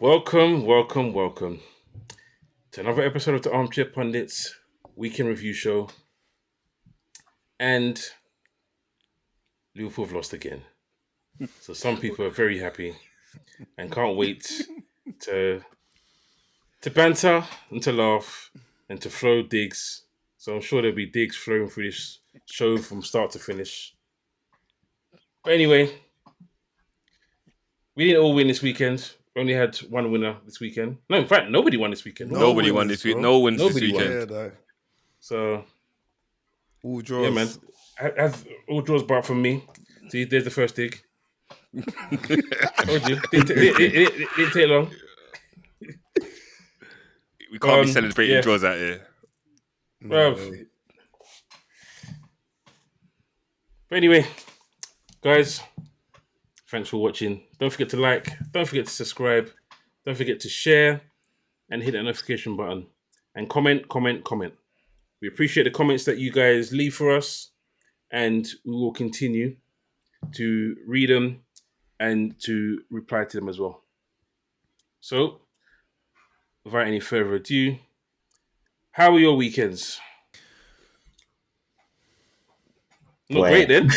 Welcome to another episode of the Armchair Pundits weekend review show. And Liverpool have lost again. So some people are very happy and can't wait to banter and to laugh and to throw digs. So I'm sure there'll be digs flowing through this show from start to finish. But anyway, we didn't all win this weekend. We only had one winner this weekend. No, in fact, nobody won this weekend. Nobody won this week. No wins this weekend. Yeah, so all draws. Yeah, man. Has all draws apart from me. See, there's the first dig. Told you. It didn't take long. We can't be celebrating draws out here. Well, but anyway, guys, thanks for watching. Don't forget to like. Don't forget to subscribe. Don't forget to share and hit that notification button. And comment. We appreciate the comments that you guys leave for us. And we will continue to read them and to reply to them as well. So, without any further ado, how were your weekends? Not great then.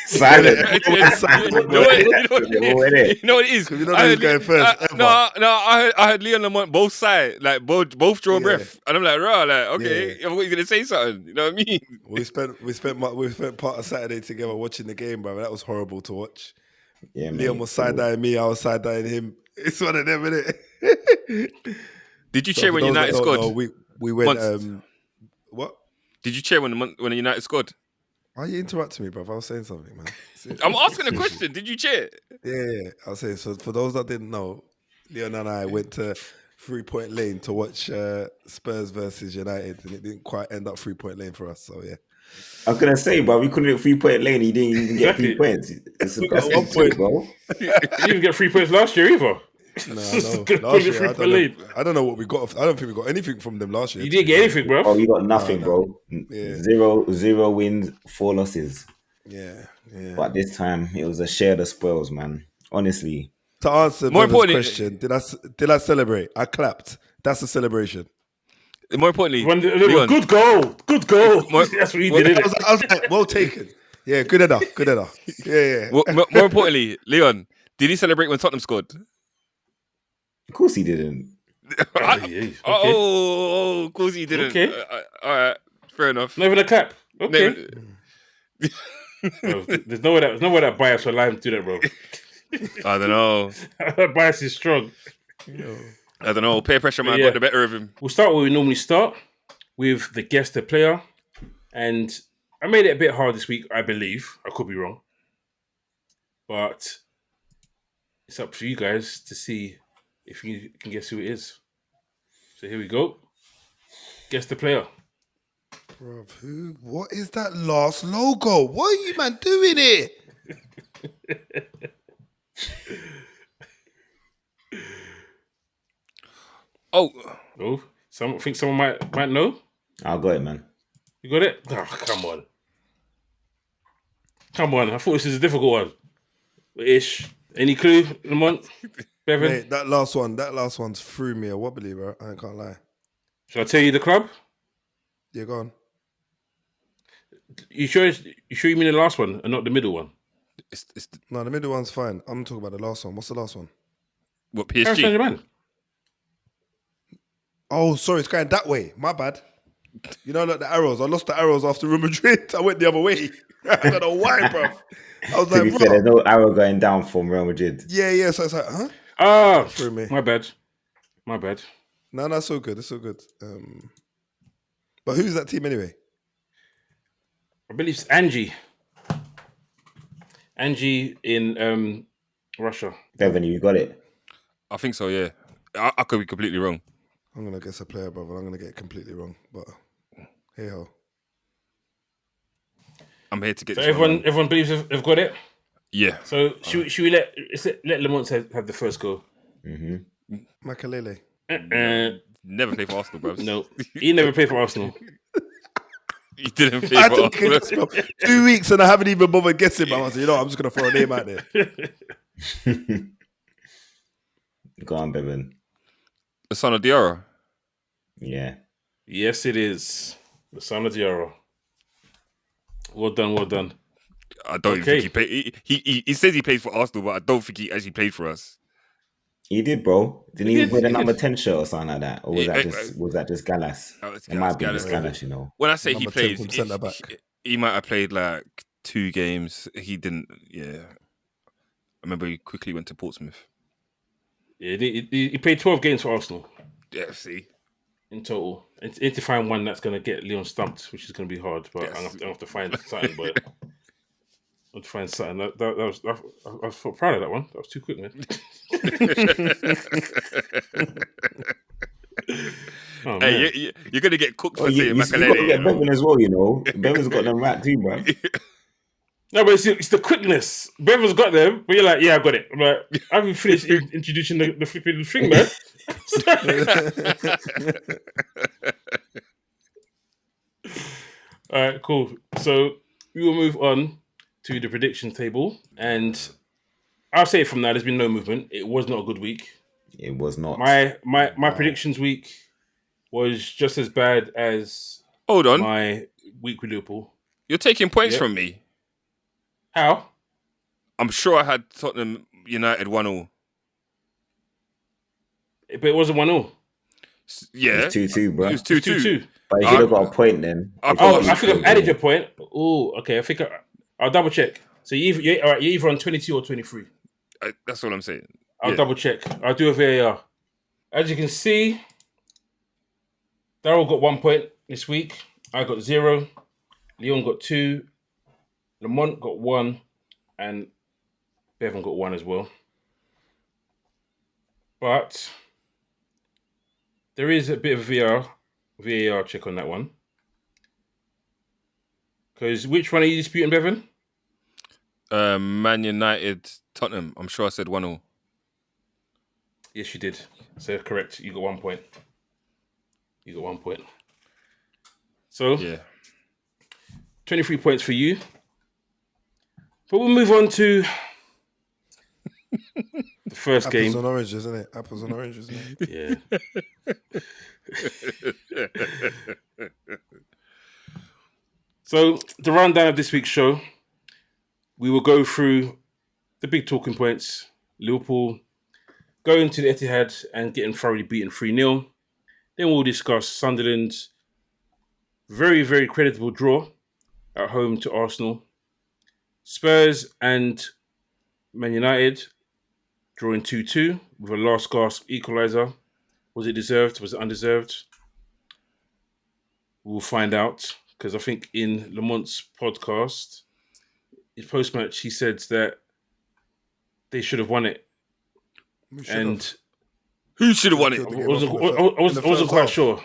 Silent. You know what it is? You know who's going first. I heard Leon Lamont both sides, like both draw breath, and I'm like, right, okay, I thought you were gonna say something. You know what I mean? We spent part of Saturday together watching the game, bro. That was horrible to watch. Yeah, Liam was side-eyeing me, I was side-eyeing him. It's one of them, innit? Did you cheer when United scored? No, we went. What? Did you cheer when United scored? Why are you interrupting me, bro? I was saying something, man. I'm asking a question. Did you cheer? Yeah. I was saying, so for those that didn't know, Leon and I went to 3 Point Lane to watch Spurs versus United, and it didn't quite end up 3 Point Lane for us, so yeah. I was going to say, bro, we couldn't get 3 Point Lane. He didn't even get 3 points. It's a 1 point, bro. You didn't get 3 points last year either. No. Last year, I don't know what we got. I don't think we got anything from them last year. You didn't get anything, bro. Oh, you got nothing, bro. Yeah. Zero wins, 4 losses. Yeah. But this time, it was a share the spoils, man. Honestly. To answer the question, did I celebrate? I clapped. That's a celebration. More importantly, good goal. That's what he did. I was like, well taken. Yeah, good enough. Yeah. More importantly, Leon, did he celebrate when Tottenham scored? Of course he didn't. Okay. Of course he didn't. Okay. All right, fair enough. Not even a clap. Okay. Bro, there's no way that bias will allow him to do that, bro. I don't know. That bias is strong. I don't know. Peer pressure got the better of him. We'll start where we normally start, with the guest the player. And I made it a bit hard this week, I believe. I could be wrong. But it's up to you guys to see if you can guess who it is. So here we go. Guess the player. Bro, what is that last logo? What are you, man, doing here? Oh, think someone might know? I got it, man. You got it? Oh, come on. I thought this was a difficult one. Ish. Any clue, Lamont? Bevan? Mate, that last one's threw me a wobbly, bro. I can't lie. Shall I tell you the club? Yeah, go on. You sure you mean the last one and not the middle one? No, the middle one's fine. I'm talking about the last one. What's the last one? What, Paris PSG? Saint-Germain. Oh, sorry, it's going that way. My bad. You know, like the arrows. I lost the arrows after Real Madrid. I went the other way. I don't know why, bro. I was To be like, fair, there's no arrow going down from Real Madrid. Yeah. So it's like, huh? Ah, threw me. My bad. No, it's all good. It's all good. But who's that team anyway? I believe it's Angie. Angie in Russia. Bevan, you got it? I think so, yeah. I could be completely wrong. I'm going to guess a player, brother. I'm going to get it completely wrong. But hey ho. I'm here to get So this one everyone believes they've got it? Yeah. So should we let Lamont have the first go? Mm-hmm. Makalele. Never play for Arsenal, bro. No. He never played for Arsenal. He didn't play for Arsenal. 2 weeks and I haven't even bothered guessing, but I was like, I'm just going to throw a name out there. Go on, Bevan. The son of Diarra. Yeah. Yes, it is. The son of Diarra. Well done, well done. I don't even think he played. He says he plays for Arsenal, but I don't think he actually played for us. He did, bro. Didn't he wear the He number did. 10 shirt or something like that? Or was that just Gallas? It might be just Gallas, you know. When I say he Number played, 10 from centre back. he might have played like 2 games. He didn't. Yeah, I remember he quickly went to Portsmouth. Yeah, he played 12 games for Arsenal. Yeah, see. In total. And need to find one that's going to get Leon stumped, which is going to be hard. But Yes. I'm have to find something. But I have to find something. I was proud of that one. That was too quick, man. Oh, man. Hey, you're going to get cooked for You saying got to Makalele. get Bevan as well, you know. Bevan's got them right too, bro. No, but it's the quickness. Bevan's got them, but you're like, yeah, I got it. I'm like, I haven't finished introducing the flipping thing, man. All right, cool. So we will move on to the prediction table. And I'll say it from now, there's been no movement. It was not a good week. It was not. My predictions week was just as bad as Hold on. my week with Liverpool. You're taking points from me. How? I'm sure I had Tottenham United 1-0. But it wasn't 1-0. Yeah. It was 2-2, bro. It was 2-2. But you should have got a point then. I think I've added your point. Oh, okay. I think I'll double check. So you're either on 22 or 23. That's what I'm saying. I'll double check. I'll do a VAR. As you can see, Darryl got 1 point this week. I got 0. Leon got 2. Lamont got 1. And Bevan got 1 as well. But there is a bit of VAR check on that one. Because which one are you disputing, Bevan? Man United, Tottenham. I'm sure I said 1-0. Yes, you did. So correct. You got 1 point. So, yeah, 23 points for you. But we'll move on to the first game. Apples and oranges, isn't it? Apples and oranges, man. Yeah. So, the rundown of this week's show, we will go through the big talking points. Liverpool going to the Etihad and getting thoroughly beaten 3-0. Then we'll discuss Sunderland's very, very creditable draw at home to Arsenal. Spurs and Man United drawing 2-2 with a last gasp equaliser. Was it deserved? Was it undeserved? We'll find out, because I think in Lamont's podcast, his post-match, he said that they should have won it. And who should have won it? I wasn't quite sure.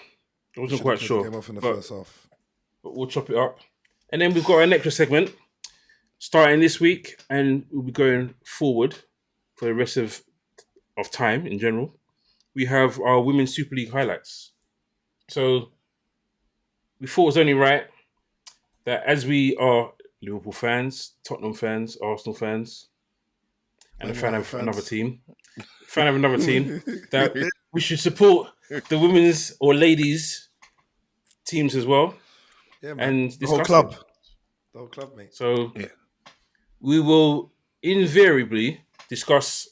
I wasn't quite sure. Came off in the first half. But we'll chop it up. And then we've got an extra segment starting this week, and we'll be going forward for the rest of time in general. We have our Women's Super League highlights. So we thought it was only right that as we are Liverpool fans, Tottenham fans, Arsenal fans, and a fan of another team, that we should support the women's or ladies teams as well. Yeah, man. And The whole discuss club. them. The whole club, mate. So we will invariably discuss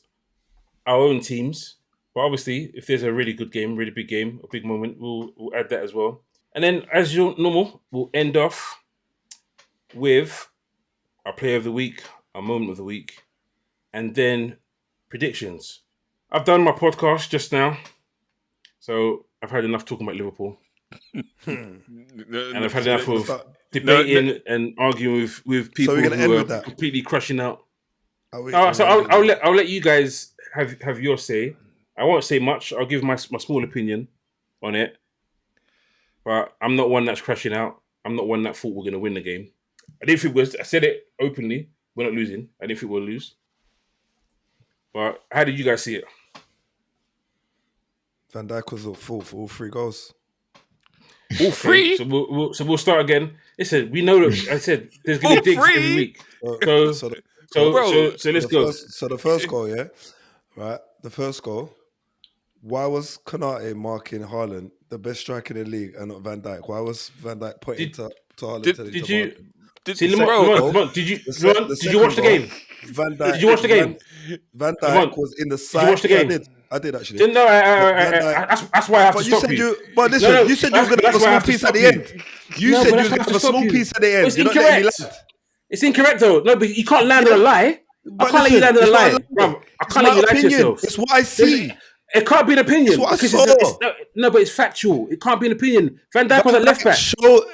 our own teams. But obviously, if there's a really good game, really big game, a big moment, we'll add that as well. And then, as normal, we'll end off with our player of the week, our moment of the week, and then predictions. I've done my podcast just now, so I've had enough talking about Liverpool. And I've had enough of debating and arguing with people who are completely crashing out. So I'll let you guys have your say. I won't say much. I'll give my small opinion on it. But I'm not one that's crashing out. I'm not one that thought we're going to win the game. I said it openly. We're not losing. I didn't think we'll lose. But how did you guys see it? Van Dijk was at fault for all 3 goals. All 3? So we'll start again. Listen, we know that I said there's going to be digs every week. So let's go. So the first goal, yeah? Right? The first goal, Why was Konate marking Haaland the best striker in the league and not Van Dijk? Why was Van Dijk pointing to Haaland telling him Did to you mark him? see The second Lamont? goal, Lamont, did the you watch second the goal, game? Van Dijk. Did you watch the game? Van Dijk Lamont, was in the did you side. watch the Yeah, game? I did actually. No, Van Dijk. that's why I have to But you stop said you. you. But listen, No, you said you were going to that's have a why I small have to piece at stop the you. end. You No, said but you that's were why I going have to to have a stop small you. piece at the end. It's You're not letting me incorrect. land. It's incorrect though. No, but you can't land on a lie. I But can't let you land on a it's not lie, lie. bro. I It's can't let my you lie to opinion. yourself. It's what I see. It can't be an opinion. It's what I because saw. no, but it's factual. It can't be an opinion. Van Dijk Van was at left Dijk back.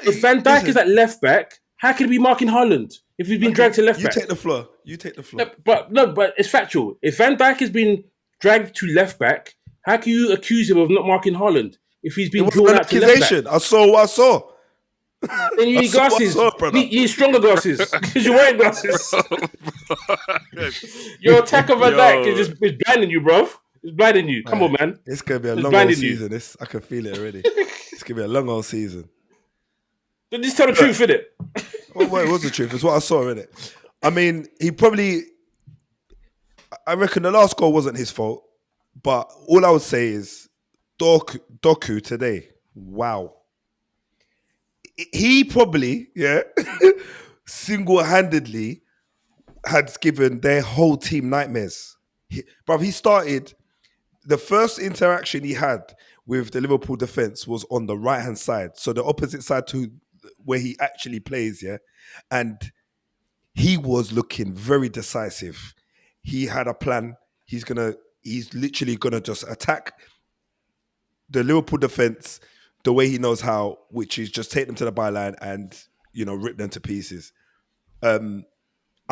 If Van Dijk is listen, at left back, how can he be marking Haaland if he's been dragged to left you back? take the floor. You take the floor. But it's factual. If Van Dijk has been dragged to left back, how can you accuse him of not marking Haaland if he's It been wasn't drawn an out to left back? accusation. I saw what I saw. Then you need glasses. brother. You need stronger glasses because you're wearing glasses. Your attack of Van Dijk is blinding you, bro. It's blinding you. Come on, man. It's gonna be a It's long blinding old you. season. I can feel it already. It's gonna be a long old season. Just tell the truth, innit? Well, it was the truth. It's what I saw, innit? I mean, I reckon the last goal wasn't his fault, but all I would say is Doku today. Wow. He probably, single-handedly had given their whole team nightmares. He started, the first interaction he had with the Liverpool defence was on the right-hand side, so the opposite side to where he actually plays, and he was looking very decisive. He had a plan. He's literally gonna just attack the Liverpool defence the way he knows how, which is just take them to the byline and rip them to pieces. I'm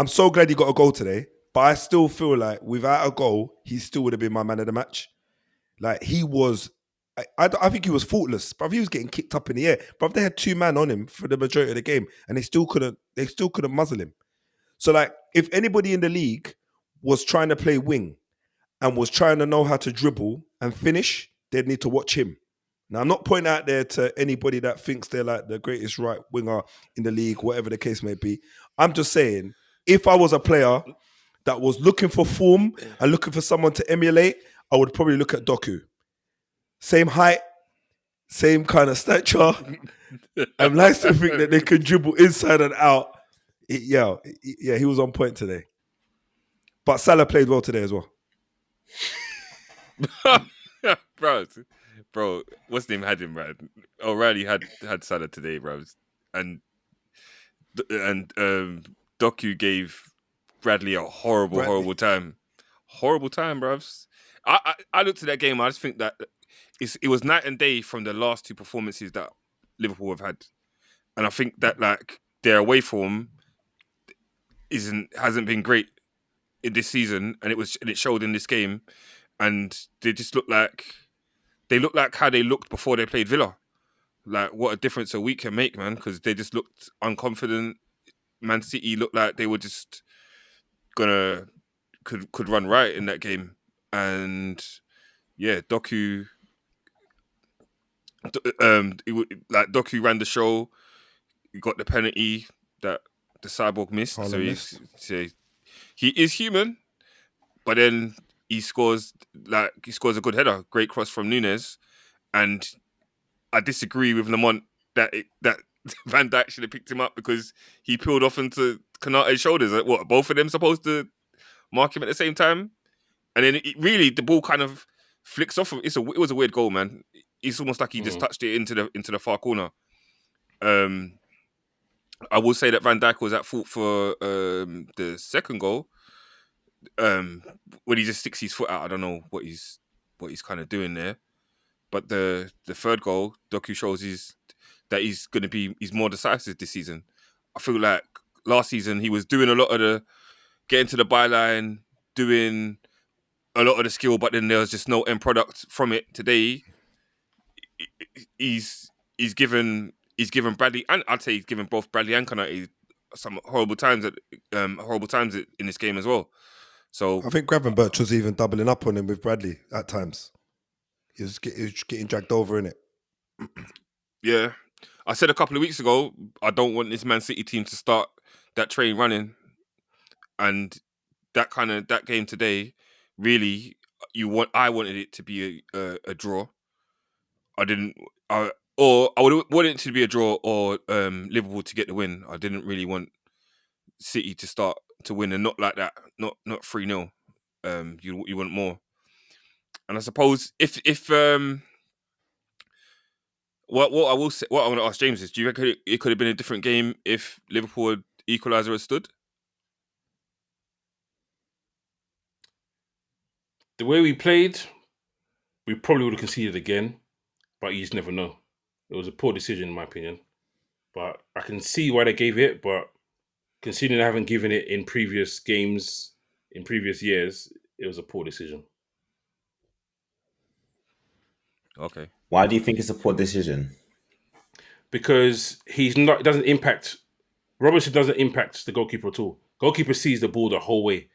so glad he got a goal today, but I still feel like without a goal, he still would have been my man of the match. Like he was, I think he was faultless, but he was getting kicked up in the air. But they had two men on him for the majority of the game, and they still couldn't muzzle him. So like, if anybody in the league was trying to play wing and was trying to know how to dribble and finish, they'd need to watch him. Now, I'm not pointing out there to anybody that thinks they're like the greatest right winger in the league, whatever the case may be. I'm just saying, if I was a player that was looking for form and looking for someone to emulate, I would probably look at Doku. Same height, same kind of stature. I'm nice to think that they can dribble inside and out. He was on point today. But Salah played well today as well. Bro, what's his name had him, man? O'Reilly had Salah today, bro. And Doku gave Bradley a horrible time. Horrible time, bruv. I looked at that game, I just think that it was night and day from the last two performances that Liverpool have had. And I think that like their away form hasn't been great in this season, and it showed in this game. And they just look like how they looked before they played Villa. Like what a difference a week can make, man. Because they just looked unconfident. Man City looked like they were just could run right in that game. And yeah, Doku Doku ran the show. He got the penalty that the Cyborg missed. He is human, but then he scores a good header, great cross from Nunes. And I disagree with Lamont that Van Dijk should have picked him up because he peeled off into Konate's shoulders. Like, what, both of them supposed to mark him at the same time? And then the ball kind of flicks off. It was a weird goal, man. It's almost like he just touched it into the far corner. I will say that Van Dijk was at fault for the second goal. When he just sticks his foot out, I don't know what he's kind of doing there. But the third goal, Doku shows that he's more decisive this season. I feel like last season he was doing a lot of the getting to the byline, doing a lot of the skill, but then there was just no end product from it. Today, he's given Bradley, and I'd say he's given both Bradley and Konate some horrible times in this game as well. So I think Gravenberch was even doubling up on him with Bradley at times. He was getting dragged over in it. Yeah, I said a couple of weeks ago, I don't want this Man City team to start that train running, and that game today, really, I wanted it to be a draw. I didn't. Or I would want it to be a draw or Liverpool to get the win. I didn't really want City to start to win, and not like that. Not 3-0. You want more. And I suppose if what I will say, what I want to ask James is, do you reckon it could have been a different game if Liverpool equaliser had stood? The way we played, we probably would have conceded again, but you just never know. It was a poor decision, in my opinion. But I can see why they gave it, but considering they haven't given it in previous games, in previous years, it was a poor decision. Okay. Why do you think it's a poor decision? Because it doesn't impact, Robertson doesn't impact the goalkeeper at all. Goalkeeper sees the ball the whole way,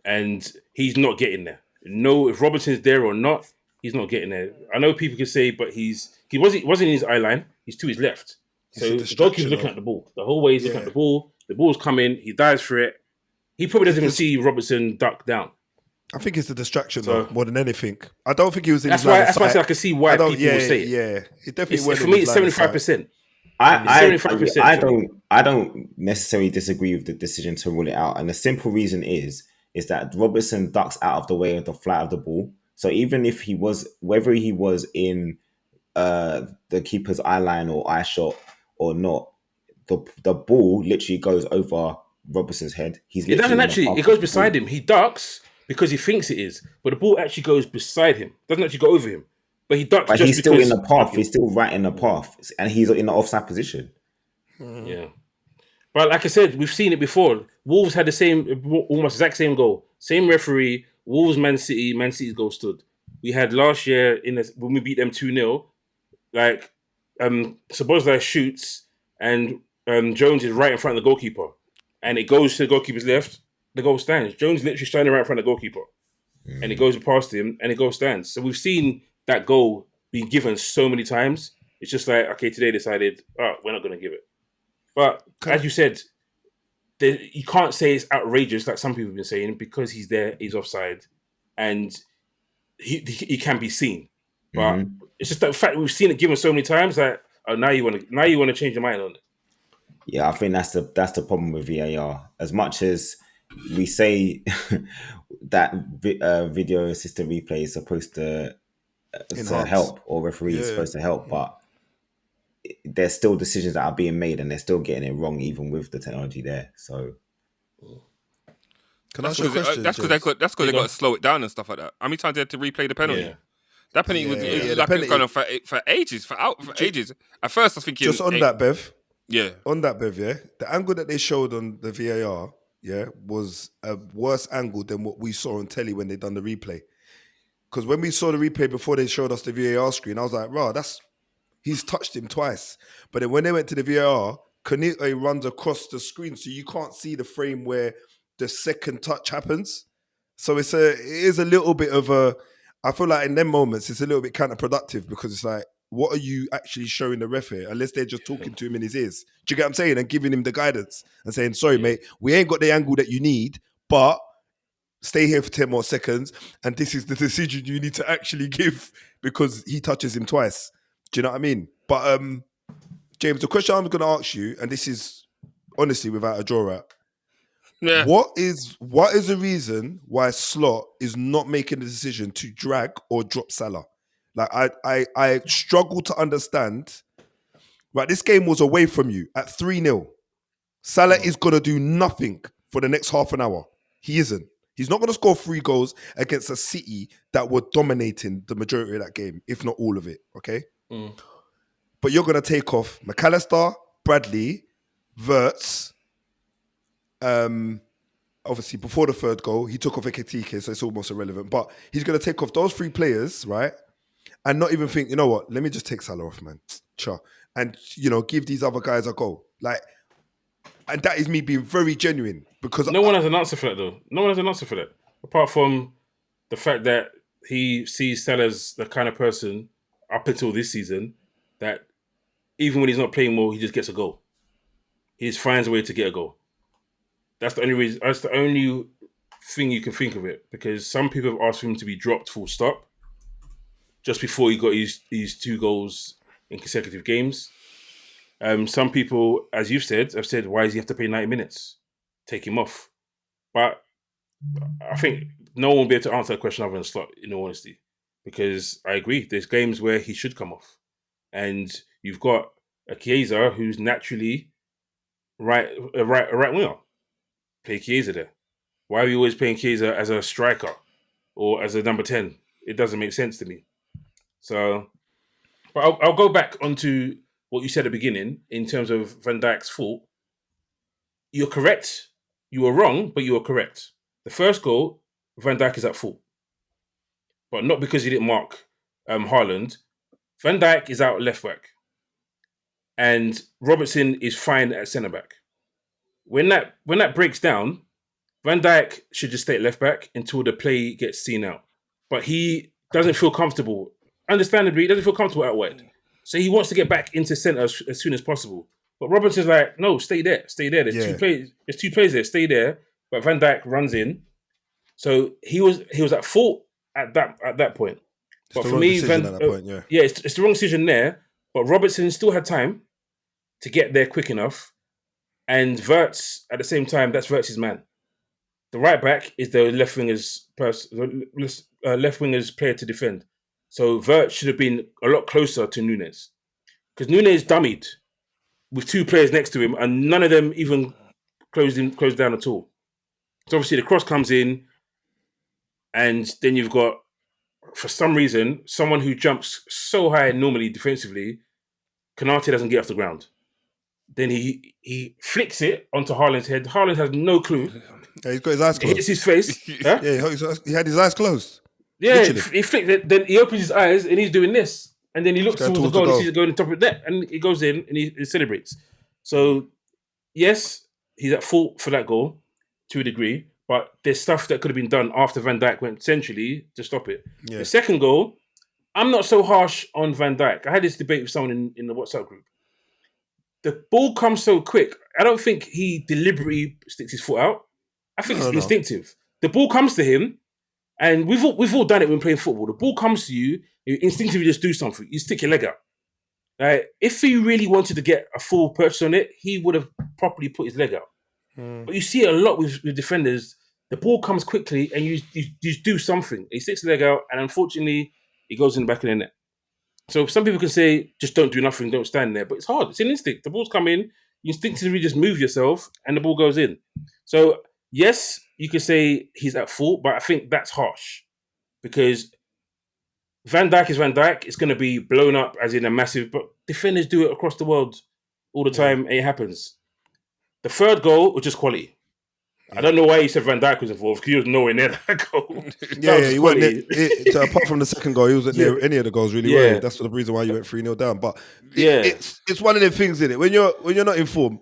and he's not getting there. No, if Robertson's there or not, he's not getting there. I know people can say, but he wasn't in his eye line. He's to his left. So the goalkeeper's looking at the ball. The whole way he's looking at the ball. The ball's coming. He dives for it. He probably doesn't even see Robertson duck down. I think it's the distraction though, more than anything. I don't think he was in his line of sight. That's why I said I can see why people would say it. Yeah, it definitely for me, it's 75%. I don't necessarily disagree with the decision to rule it out, and the simple reason is that Robertson ducks out of the way of the flight of the ball. So even if whether he was in the keeper's eye line or eye shot or not, the ball literally goes over Robertson's head. It doesn't actually. It goes beside him. He ducks because he thinks it is, but the ball actually goes beside him. It doesn't actually go over him. But he ducks. But he's still in the path. He's still right in the path, and he's in the offside position. Yeah, but like I said, we've seen it before. Wolves had the same, almost exact same goal, same referee. Wolves, Man City's goal stood. We had last year when we beat them 2-0. Like Szoboszlai shoots and Jones is right in front of the goalkeeper, and it goes to the goalkeeper's left. The goal stands. Jones literally standing right in front of the goalkeeper, and it goes past him, and it goal stands. So we've seen that goal being given so many times. It's just like, okay, today decided, we're not going to give it. But as you said, you can't say it's outrageous like some people have been saying, because he's there, he's offside, and he can be seen. But it's just the fact we've seen it given so many times that now you want to change your mind on it. Yeah, I think that's the problem with VAR. As much as we say that video assistant replay is supposed to help, or referee is supposed to help, but there's still decisions that are being made and they're still getting it wrong even with the technology there. So can I ask you a question? That's because they got to slow it down and stuff like that. How many times they had to replay the penalty? Yeah. That penalty was going on for ages. For ages. At first I was thinking, just on that, Bev. Yeah. On that, Bev, yeah. The angle that they showed on the VAR, was a worse angle than what we saw on telly when they done the replay. Because when we saw the replay before they showed us the VAR screen, I was like, he's touched him twice. But then when they went to the VAR, Kanite runs across the screen, so you can't see the frame where the second touch happens. So it is a little bit of I feel like in them moments, it's a little bit counterproductive, because it's like, what are you actually showing the ref here? Unless they're just talking to him in his ears. Do you get what I'm saying? And giving him the guidance and saying, sorry, mate, we ain't got the angle that you need, but stay here for 10 more seconds, and this is the decision you need to actually give, because he touches him twice. Do you know what I mean? But James, the question I'm going to ask you, and this is honestly without a draw out, what is the reason why Slot is not making the decision to drag or drop Salah? Like I struggle to understand. Right, this game was away from you at 3-0. Salah is going to do nothing for the next half an hour. He isn't. He's not going to score 3 goals against a City that were dominating the majority of that game, if not all of it, okay? But you're going to take off McAllister, Bradley, Wirtz. Obviously, before the third goal, he took off Ekitike, so it's almost irrelevant. But he's going to take off those 3 players, right? And not even think, you know what, let me just take Salah off, man. Sure. And, give these other guys a go. Like, and that is me being very genuine, because no one has an answer for that, though. No one has an answer for that, apart from the fact that he sees Salah as the kind of person up until this season that even when he's not playing well, he just gets a goal. He just finds a way to get a goal. That's the only reason. That's the only thing you can think of it, because some people have asked for him to be dropped full stop just before he got his 2 goals in consecutive games. Some people, as you've said, have said, why does he have to play 90 minutes? Take him off. But I think no one will be able to answer that question other than Slot, in all honesty. Because I agree, there's games where he should come off. And you've got a Chiesa who's naturally a right winger. Play Chiesa there. Why are we always playing Chiesa as a striker or as a number 10? It doesn't make sense to me. So, but I'll go back onto what you said at the beginning in terms of Van Dijk's fault. You're correct. You were wrong, but you were correct. The first goal, Van Dijk is at fault. But not because he didn't mark Haaland. Van Dijk is out left back. And Robertson is fine at centre back. When that breaks down, Van Dijk should just stay at left back until the play gets seen out. But he doesn't feel comfortable. Understandably, he doesn't feel comfortable out wide. So he wants to get back into centre as soon as possible. But Robertson's like, no, stay there. There's 2 players. There's 2 players there. Stay there. But Van Dijk runs in. So he was at fault at that point. But for me, it's the wrong decision there. But Robertson still had time to get there quick enough. And Wirtz, at the same time, that's Wirtz's man. The right back is the left winger's player to defend. So Wirtz should have been a lot closer to Nunes. Because Nunes dummied with 2 players next to him and none of them even closed down at all. So obviously the cross comes in and then you've got, for some reason, someone who jumps so high normally defensively, Konate doesn't get off the ground. Then he flicks it onto Haaland's head. Haaland has no clue. Yeah, he's got his eyes closed. He hits his face. Huh? Yeah, he had his eyes closed. Yeah, he flicked it. Then he opens his eyes and he's doing this. And then he looks towards the goal and sees it going on top of the net. And he goes in and he celebrates. So, yes, he's at fault for that goal to a degree. But there's stuff that could have been done after Van Dijk went centrally to stop it. Yeah. The second goal, I'm not so harsh on Van Dijk. I had this debate with someone in the WhatsApp group. The ball comes so quick. I don't think he deliberately sticks his foot out. I think it's instinctive. The ball comes to him, and we've all done it when playing football. The ball comes to you, you instinctively just do something. You stick your leg out. If he really wanted to get a full purchase on it, he would have properly put his leg out. But you see it a lot with defenders. The ball comes quickly, and you do something. He sticks his leg out, and unfortunately, it goes in the back of the net. So some people can say, just don't do nothing, don't stand there. But it's hard. It's an instinct. The ball's come in, you instinctively just move yourself, and the ball goes in. So, yes, you could say he's at fault, but I think that's harsh. Because Van Dijk is Van Dijk. It's going to be blown up as in a massive... But defenders do it across the world all the time, and it happens. The third goal was just quality. I don't know why he said Van Dijk was involved, because he was nowhere near that goal. He wasn't near, apart from the second goal, he wasn't near any of the goals really. Yeah. That's the reason why you went 3-0 down. But it's one of them things, in it. When you're not in form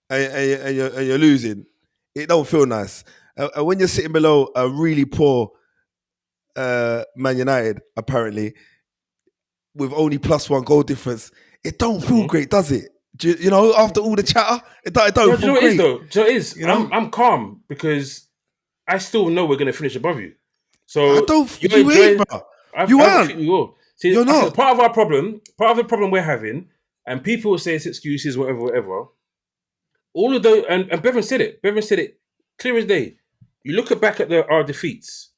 and you're losing, it don't feel nice. And when you're sitting below a really poor Man United, apparently, with only +1 goal difference, it don't feel great, does it? You know, after all the chatter, it don't feel great. Do you know what it is, though? Do you know what it is? You know? I'm calm because I still know we're going to finish above you. So I don't. You ain't, bro. You aren't. think we will. See, you're not. Part of the problem we're having, and people will say it's excuses, whatever. All of those, and Bevan said it. Bevan said it clear as day. You look back at our defeats.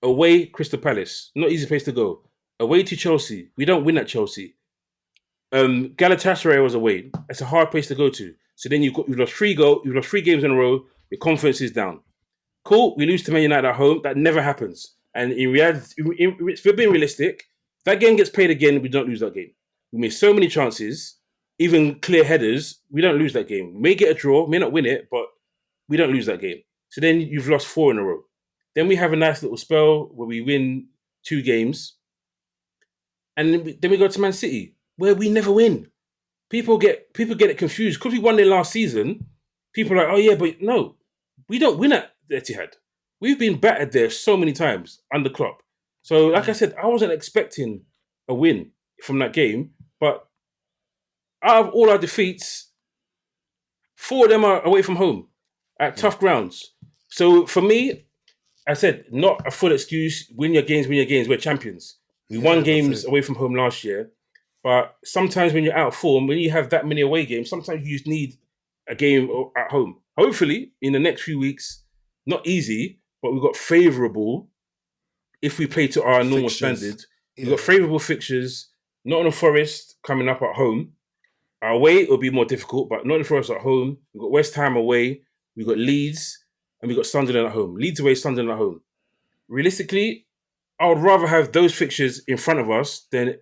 Away, Crystal Palace, not easy place to go. Away to Chelsea, we don't win at Chelsea. Galatasaray was away. It's a hard place to go to. So then you've lost 3 games in a row. Your confidence is down. Cool. We lose to Man United at home. That never happens. And in reality, if we're being realistic, if that game gets played again, we don't lose that game. We miss so many chances, even clear headers. We don't lose that game. We may get a draw, may not win it, but we don't lose that game. So then you've lost 4 in a row. Then we have a nice little spell where we win 2 games, and then we go to Man City, where we never win. People get it confused. Because we won there last season, people are like, oh yeah, but no, we don't win at Etihad. We've been battered there so many times under Klopp. So like I said, I wasn't expecting a win from that game, but out of all our defeats, 4 of them are away from home at tough grounds. So for me, I said, not a full excuse. Win your games, win your games. We're champions. We won games away from home last year. But sometimes when you're out of form, when you have that many away games, sometimes you just need a game at home. Hopefully, in the next few weeks, not easy, but we've got favourable, if we play to our normal standards, we've got favourable fixtures. Nottingham Forest coming up at home. Away, it'll be more difficult, but Nottingham Forest at home. We've got West Ham away. We've got Leeds, and we've got Sunderland at home. Leeds away, Sunderland at home. Realistically, I would rather have those fixtures in front of us than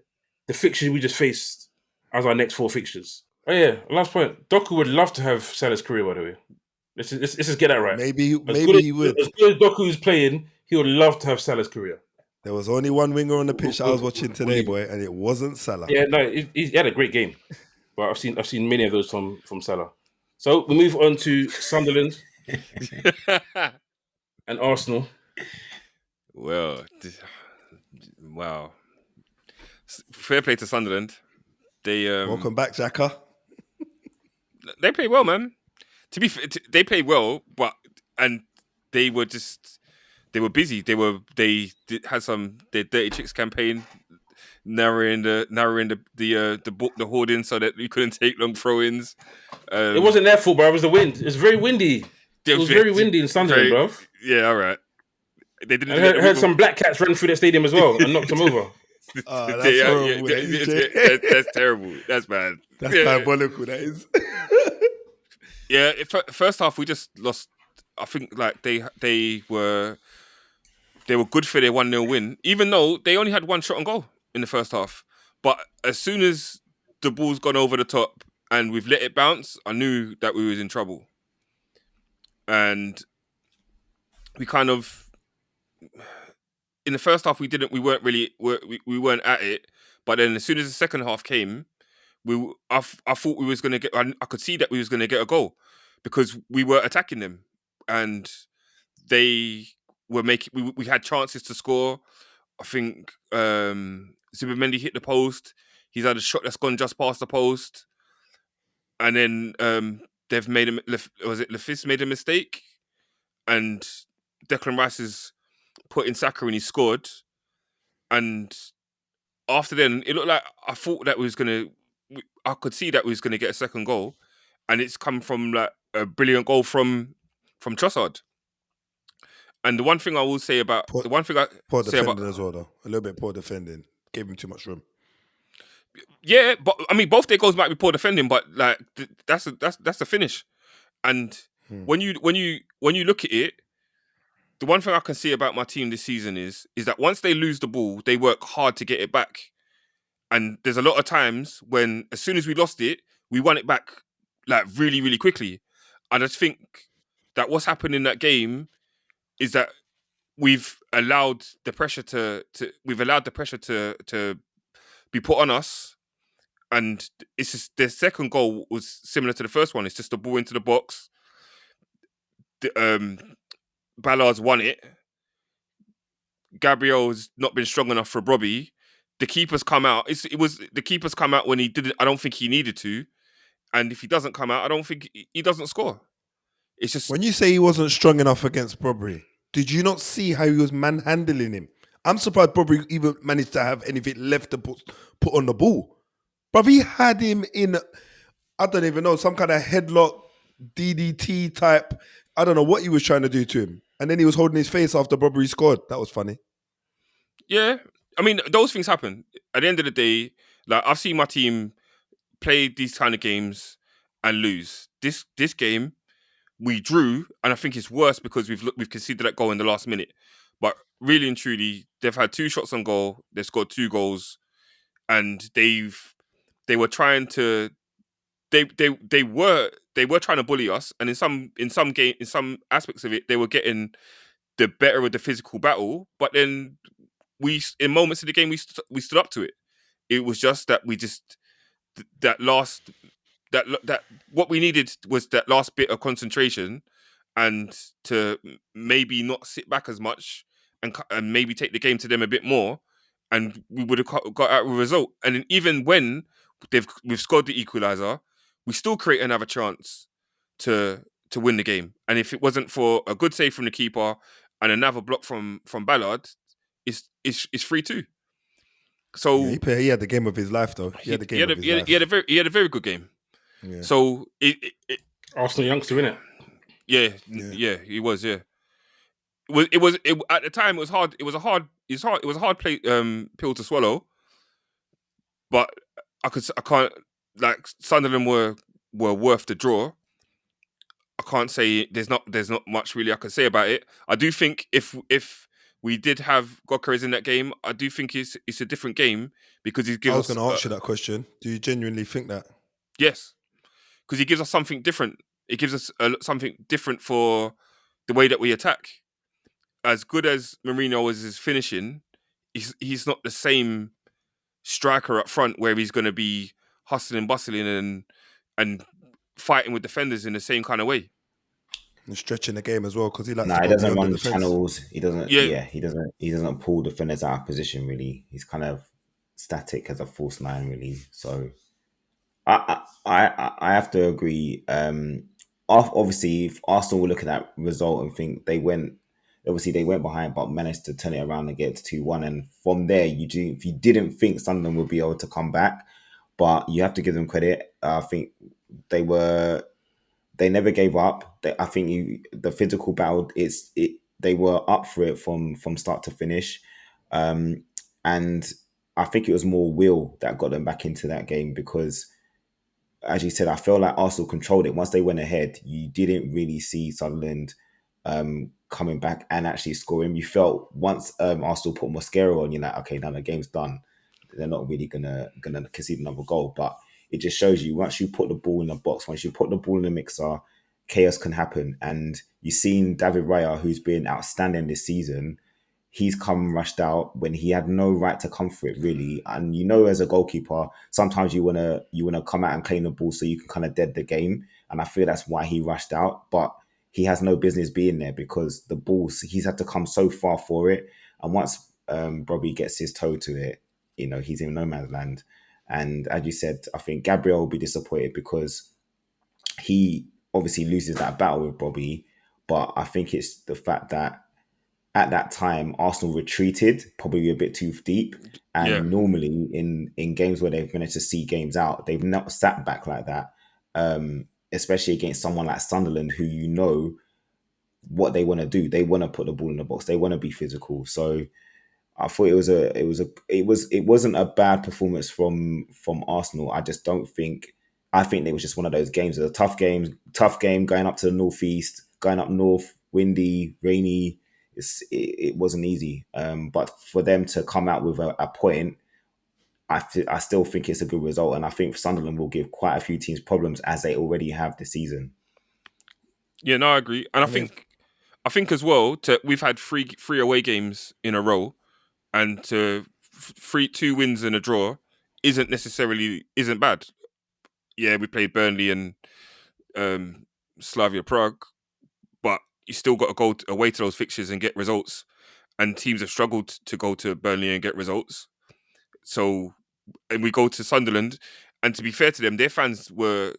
the fixtures we just faced as our next 4 fixtures. Oh yeah, last point. Doku would love to have Salah's career, by the way. Let's just get that right. Maybe he would. As good as Doku's playing, he would love to have Salah's career. There was only one winger on the pitch I was watching today, boy, and it wasn't Salah. Yeah, no, he had a great game, but I've seen many of those from Salah. So we move on to Sunderland and Arsenal. Well, wow. Fair play to Sunderland. They welcome back, Xhaka. They played well, man. To be fair, they played well, and they were busy. They had their Dirty Chicks campaign, narrowing the hoarding so that you couldn't take long throw-ins. It wasn't their fault, bro. It was the wind. It's very windy. It was very windy in Sunderland, bro. Yeah, all right. They didn't. I heard some black cats run through the stadium as well and knocked them over. That's horrible. That's terrible. That's bad. That's diabolical. That is. Yeah, first half we just lost. I think like they were good for their 1-0 win, even though they only had one shot on goal in the first half. But as soon as the ball's gone over the top and we've let it bounce, I knew that we was in trouble. And we kind of, in the first half, we weren't at it. But then as soon as the second half came, I thought we was going to get, I could see that we was going to get a goal because we were attacking them and they were making, we had chances to score. I think Zubimendi hit the post. He's had a shot that's gone just past the post. And then they've made Lefis made a mistake and Declan Rice has put in Saka and he scored. And after then, it looked like I thought that I could see that we was going to get a second goal. And it's come from like a brilliant goal from Trossard. And the one thing I will say about poor defending as well, though. A little bit poor defending. Gave him too much room. Yeah, but I mean, both their goals might be poor defending, but like that's the finish. And when you look at it, the one thing I can see about my team this season is that once they lose the ball, they work hard to get it back. And there's a lot of times when, as soon as we lost it, we won it back like really, really quickly. And I just think that what's happened in that game is that we've allowed the pressure to be put on us. And it's just the second goal was similar to the first one. It's just the ball into the box. Ballard's won it. Gabriel's not been strong enough for Robbie. The keeper's come out. The keeper's come out when he didn't. I don't think he needed to. And if he doesn't come out, I don't think he doesn't score. It's just when you say he wasn't strong enough against Bobry, did you not see how he was manhandling him? I'm surprised Bobry even managed to have anything left to put on the ball. But he had him in, I don't even know, some kind of headlock, DDT type. I don't know what he was trying to do to him. And then he was holding his face after Bobry scored. That was funny. Yeah. I mean, those things happen. At the end of the day, like I've seen my team play these kind of games and lose. This game, we drew, and I think it's worse because we've conceded that goal in the last minute. But really and truly, they've had 2 shots on goal. They've scored 2 goals, and they were trying to. They were trying to bully us, and in some aspects of it, they were getting the better of the physical battle. But then in moments of the game, we stood up to it. It was just that that what we needed was that last bit of concentration, and to maybe not sit back as much, and maybe take the game to them a bit more, and we would have got out with a result. And then even when we've scored the equaliser, we still create another chance to win the game. And if it wasn't for a good save from the keeper and another block from Ballard, it's 3-2. So he had the game of his life, though. He had the game of his life. He had a very good game. Yeah. So Arsenal youngster, innit? Yeah, he was. Yeah, it was at the time. It was hard. It was a hard play pill to swallow. But I can't, like, Sunderland were worth the draw. I can't say there's not much really I can say about it. I do think if we did have Gyökeres in that game, I do think it's a different game because he gives us. I was going to ask you that question. Do you genuinely think that? Yes, because he gives us something different. It gives us something different for the way that we attack. As good as Mourinho is finishing, he's not the same striker up front where he's going to be hustling, bustling, and fighting with defenders in the same kind of way. And stretching the game as well, because he likes. He doesn't run channels. He doesn't. Yeah, he doesn't pull defenders out of position. Really, he's kind of static as a false nine. Really, so I have to agree. Obviously, if Arsenal will look at that result and think they went behind, but managed to turn it around and get to 2-1. And from there, if you didn't think Sunderland would be able to come back, but you have to give them credit. I think they never gave up. I think the physical battle, they were up for it from start to finish. And I think it was more will that got them back into that game because, as you said, I feel like Arsenal controlled it. Once they went ahead, you didn't really see Sunderland coming back and actually scoring. You felt once Arsenal put Mosquera on, you're like, okay, now the game's done. They're not really gonna concede another goal. But it just shows you, once you put the ball in the box, once you put the ball in the mixer, chaos can happen. And you've seen David Raya, who's been outstanding this season. He's come rushed out when he had no right to come for it, really. And as a goalkeeper, sometimes you wanna come out and claim the ball so you can kind of dead the game. And I feel that's why he rushed out. But he has no business being there because the ball, he's had to come so far for it. And once Bobby gets his toe to it, he's in no man's land. And as you said, I think Gabriel will be disappointed because he obviously loses that battle with Bobby. But I think it's the fact that at that time, Arsenal retreated probably a bit too deep. And normally in games where they've managed to see games out, they've not sat back like that, especially against someone like Sunderland, who what they want to do. They want to put the ball in the box. They want to be physical. So I thought it wasn't a bad performance from Arsenal. I just don't think. I think it was just one of those games. It was a tough game going up to the northeast, going up north, windy, rainy. It wasn't easy. But for them to come out with a point, I still think it's a good result, and I think Sunderland will give quite a few teams problems as they already have this season. Yeah, no, I agree, and I think as well we've had three away games in a row, and two wins and a draw isn't bad. Yeah, we played Burnley and Slavia Prague, but you still got to go away to those fixtures and get results. And teams have struggled to go to Burnley and get results. So, and we go to Sunderland, and to be fair to them, their fans were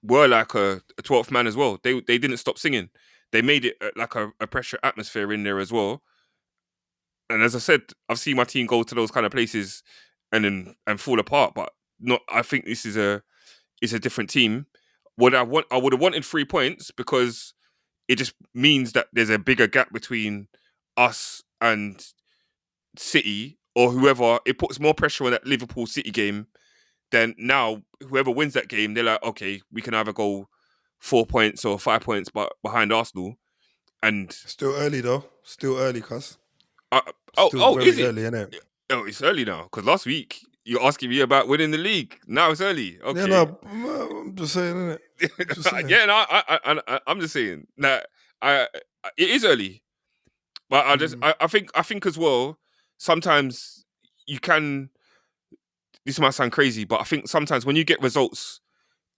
like a 12th man as well. They didn't stop singing. They made it like a pressure atmosphere in there as well. And as I said, I've seen my team go to those kind of places and fall apart. But I think this is a different team. I would have wanted 3 points because it just means that there's a bigger gap between us and City or whoever. It puts more pressure on that Liverpool City game. Then now whoever wins that game, they're like, okay, we can either go 4 points or 5 points behind Arsenal. And still early though. Still early, cuz. Is it? Early, isn't it? Oh, it's early now. Because last week you're asking me about winning the league. Now it's early. Okay. Yeah, no, I'm just saying, isn't it? Yeah, no, I'm just saying that it is early, but I think as well. Sometimes you can. This might sound crazy, but I think sometimes when you get results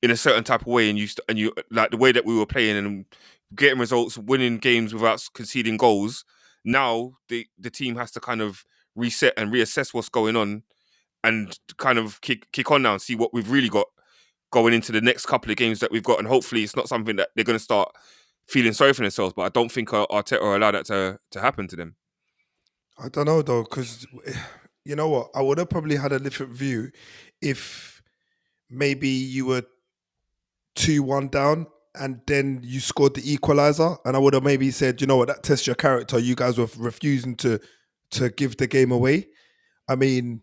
in a certain type of way, and you like the way that we were playing and getting results, winning games without conceding goals. Now the team has to kind of reset and reassess what's going on, and kind of kick on now and see what we've really got going into the next couple of games that we've got, and hopefully it's not something that they're going to start feeling sorry for themselves. But I don't think Arteta will allow that to happen to them. I don't know though, because you know what? I would have probably had a different view if maybe you were 2-1 down and then you scored the equaliser, and I would have maybe said, you know what, that tests your character. You guys were refusing to give the game away. I mean,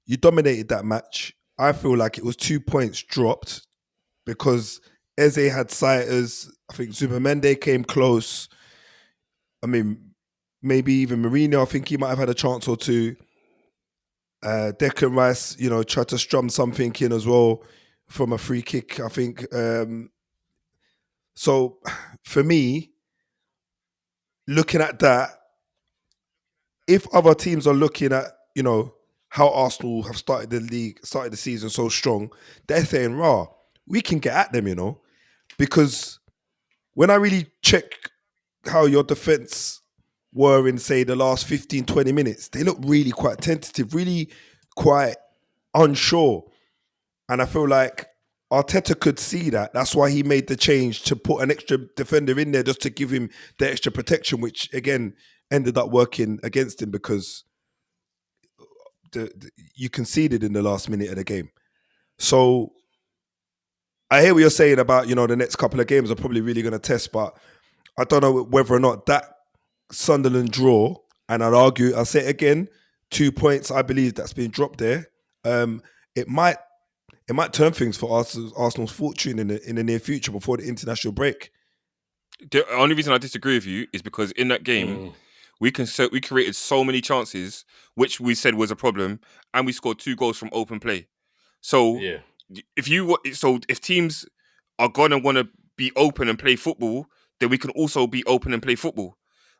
you dominated that match. I feel like it was 2 points dropped because Eze had sighters. I think Zubamende came close. I mean, maybe even Mourinho, I think he might have had a chance or two. Declan Rice, tried to strum something in as well from a free kick, I think. So for me, looking at that, if other teams are looking at, how Arsenal have started the season so strong, they're saying, rah, we can get at them, because when I really check how your defense were in, say, the last 15, 20 minutes, they look really quite tentative, really quite unsure. And I feel like Arteta could see that. That's why he made the change to put an extra defender in there just to give him the extra protection, which, again, ended up working against him because you conceded in the last minute of the game. So I hear what you're saying about, the next couple of games are probably really going to test, but I don't know whether or not that Sunderland draw, and I'll say it again, 2 points, I believe that's been dropped there. It might turn things for Arsenal's fortune in the near future before the international break. The only reason I disagree with you is because in that game, we created so many chances, which we said was a problem, and we scored 2 goals from open play. So if teams are gonna want to be open and play football, then we can also be open and play football.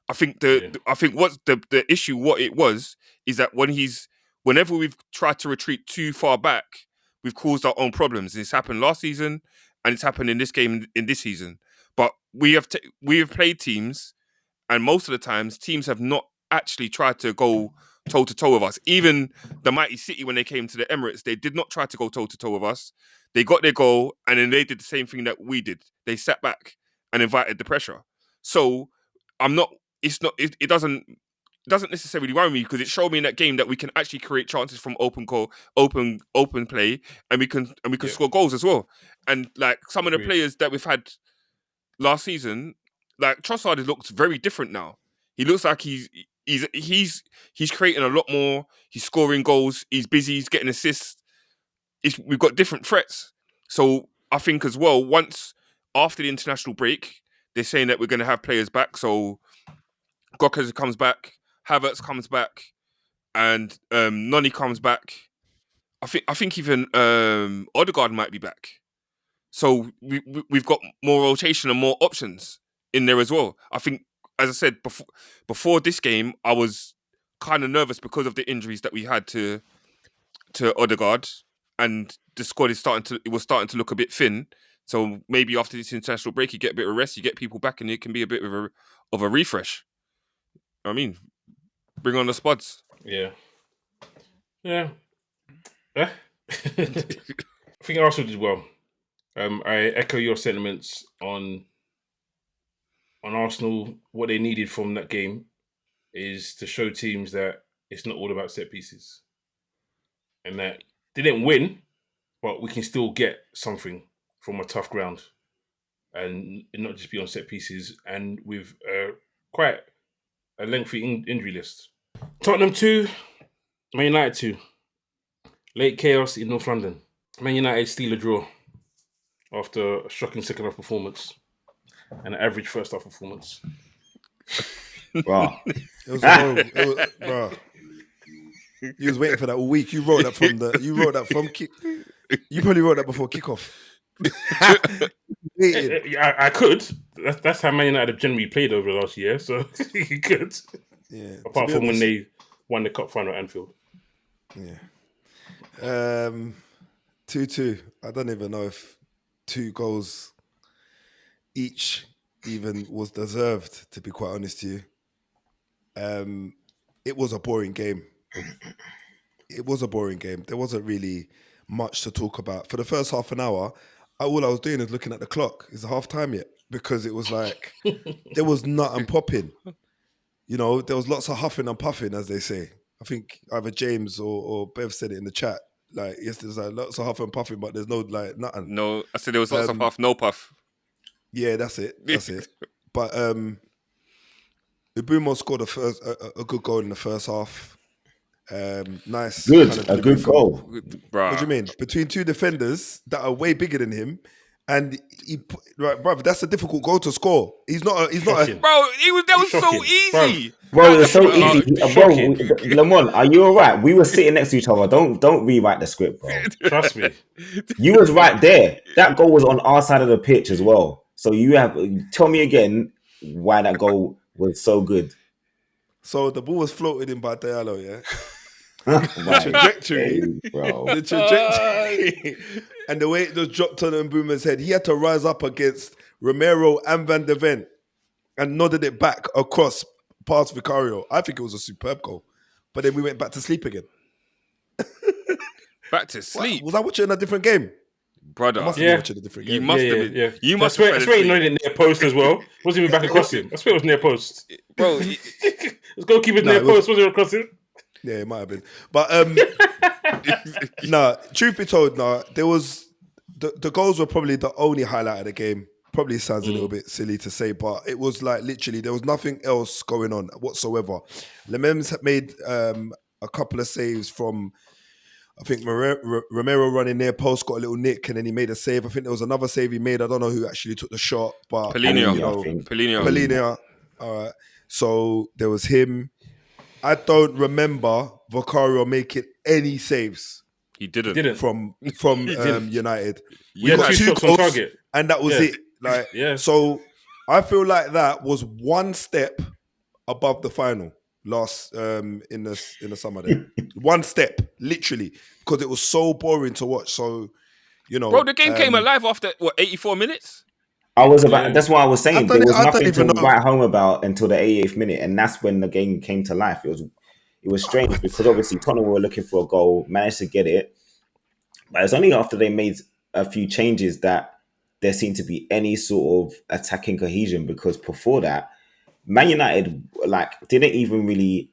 I think what's the issue, what it was, is that whenever we've tried to retreat too far back, we've caused our own problems. It's happened last season, and it's happened in this game in this season. But we have played teams, and most of the times teams have not actually tried to go toe to toe with us. Even the mighty City, when they came to the Emirates, they did not try to go toe to toe with us. They got their goal, and then they did the same thing that we did. They sat back and invited the pressure. So it doesn't necessarily worry me, because it showed me in that game that we can actually create chances from open play, and we can score goals as well. And like some of the players that we've had last season, like Trossard looks very different now. He looks like he's creating a lot more. He's scoring goals. He's busy. He's getting assists. We've got different threats. So I think as well, once after the international break, they're saying that we're going to have players back. So Gokers comes back, Havertz comes back, and Noni comes back. I think even Odegaard might be back. So we've got more rotation and more options in there as well. I think, as I said before this game, I was kind of nervous because of the injuries that we had to Odegaard, and the squad was starting to look a bit thin. So maybe after this international break, you get a bit of rest, you get people back, and it can be a bit of a refresh. I mean, bring on the spuds. Yeah. I think Arsenal did well. I echo your sentiments on Arsenal. What they needed from that game is to show teams that it's not all about set pieces, and that they didn't win, but we can still get something from a tough ground, and not just be on set pieces, and with quite a lengthy injury list. Tottenham 2, Man United 2. Late chaos in North London. Man United steal a draw after a shocking second half performance and an average first half performance. Wow. Bro. You was waiting for that all week. You wrote that from you probably wrote that before kickoff. I could. That's how Man United have generally played over the last year, so you could. Yeah. Apart from when they won the cup final at Anfield. Yeah. 2-2. I don't even know if 2 goals each even was deserved, to be quite honest to you. It was a boring game. There wasn't really much to talk about. For the first half an hour, all I was doing is looking at the clock. Is it half time yet? because it was like there was nothing popping. You know, there was lots of huffing and puffing, as they say. I think either James or Bev said it in the chat. Like, yes, there's like lots of huff and puffing, but there's no like nothing. No, I said there was lots of huff, no puff. Yeah, that's it. That's it. But Ibumo scored a good goal in the first half. Nice. Good, a good goal. Bruh. What do you mean? Between two defenders that are way bigger than him, and right, bruv, that's a difficult goal to score. He's not a Bro, that was so easy. Bro, it was so easy. Shocking. Lamont, are you alright? We were sitting next to each other. Don't rewrite the script, bro. Trust me. You was right there. That goal was on our side of the pitch as well. So tell me again why that goal was so good. So the ball was floated in by Diallo, yeah? The trajectory, bro. the trajectory, and the way it just dropped on Mbeumo's head, he had to rise up against Romero and Van de Ven and nodded it back across past Vicario. I think it was a superb goal, but then we went back to sleep again. Back to sleep? Was I watching a different game? Brother, I must have been watching a different game. You must have been. Yeah. You must have been. I swear he nodded near post as well. Wasn't even back across him. I swear it was near post. Bro, let's go keep it near post. Wasn't it across him? Yeah, it might have been. But truth be told, there was the goals were probably the only highlight of the game. Probably sounds a little bit silly to say, but it was like literally there was nothing else going on whatsoever. Lemens had made a couple of saves from, I think Romero running near post, got a little nick, and then he made a save. I think there was another save he made. I don't know who actually took the shot, but Polina. All right. So there was him. I don't remember Vicario making any saves. He didn't. From United. We got 2 shots on target, and that was it. Like, so I feel like that was one step above the final last in the summer. There, one step, literally, because it was so boring to watch. So, you know, bro, the game came alive after 84 minutes. That's what I was saying. There was nothing to write home about until the 88th minute, and that's when the game came to life. It was strange because obviously Tottenham were looking for a goal, managed to get it, but it's only after they made a few changes that there seemed to be any sort of attacking cohesion. Because before that, Man United didn't even really,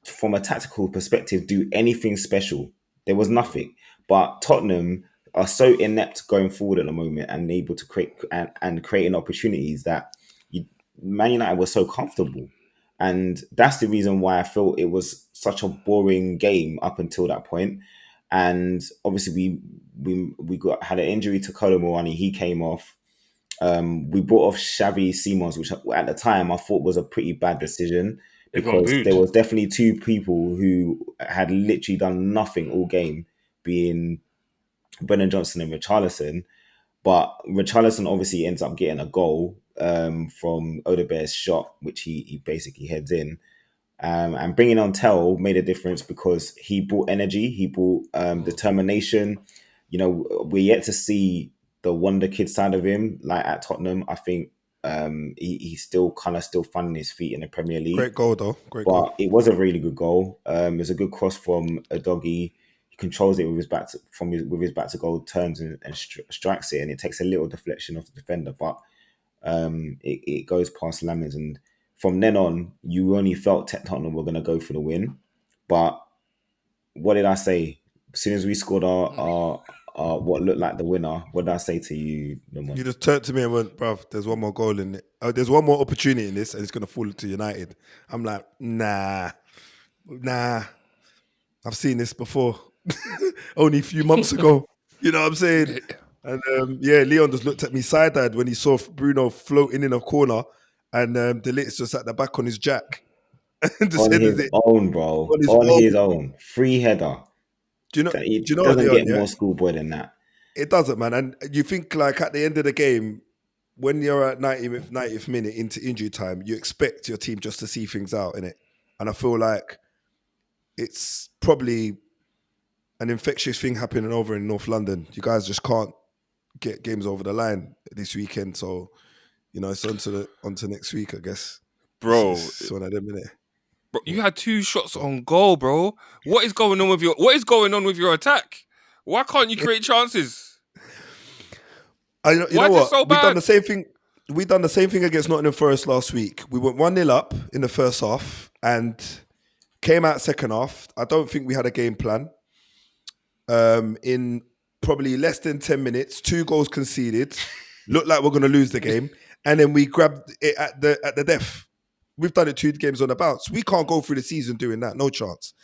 from a tactical perspective, do anything special. There was nothing, but Tottenham are so inept going forward at the moment and able to create and creating opportunities that Man United was so comfortable. And that's the reason why I felt it was such a boring game up until that point. And obviously we had an injury to Kolo Muani. He came off. We brought off Xavi Simons, which at the time I thought was a pretty bad decision because there was definitely 2 people who had literally done nothing all game, being Brennan Johnson and Richarlison. But Richarlison obviously ends up getting a goal from Odebear's shot, which he basically heads in. And bringing on Tell made a difference because he brought energy, he brought determination. You know, we're yet to see the wonder kid side of him, like at Tottenham. I think he's still finding his feet in the Premier League. Great goal though. Goal. It was a really good goal. It was a good cross from a doggy. He controls it with his back to goal, turns and strikes it, and it takes a little deflection off the defender, but it goes past Lamens. And from then on, you only felt Tottenham were going to go for the win. But what did I say? As soon as we scored our what looked like the winner, what did I say to you, Lamont? You just turned to me and went, bruv, there's one more goal in it. There's one more opportunity in this, and it's going to fall to United. I'm like, nah. I've seen this before. Only a few months ago. You know what I'm saying? And Leon just looked at me side-eyed when he saw Bruno floating in a corner, and De Ligt's just at the back on his jack. On his own, bro. On his own. Free header. Do you know? It do you know doesn't Leon, get more schoolboy than that. It doesn't, man. And you think like at the end of the game, when you're at 90th minute into injury time, you expect your team just to see things out, innit? And I feel like it's probably an infectious thing happening over in North London. You guys just can't get games over the line this weekend. So, you know, it's on to next week, I guess. Bro. It's one of them, innit? Bro, you had 2 shots on goal, bro. What is going on with your attack? Why can't you create chances? You know what? So We've done the same thing. we done the same thing against Nottingham Forest last week. We went 1-0 up in the first half and came out second half. I don't think we had a game plan. In probably less than 10 minutes, 2 goals conceded. Looked like we're going to lose the game. And then we grabbed it at the death. We've done it 2 games on the bounce. We can't go through the season doing that. No chance.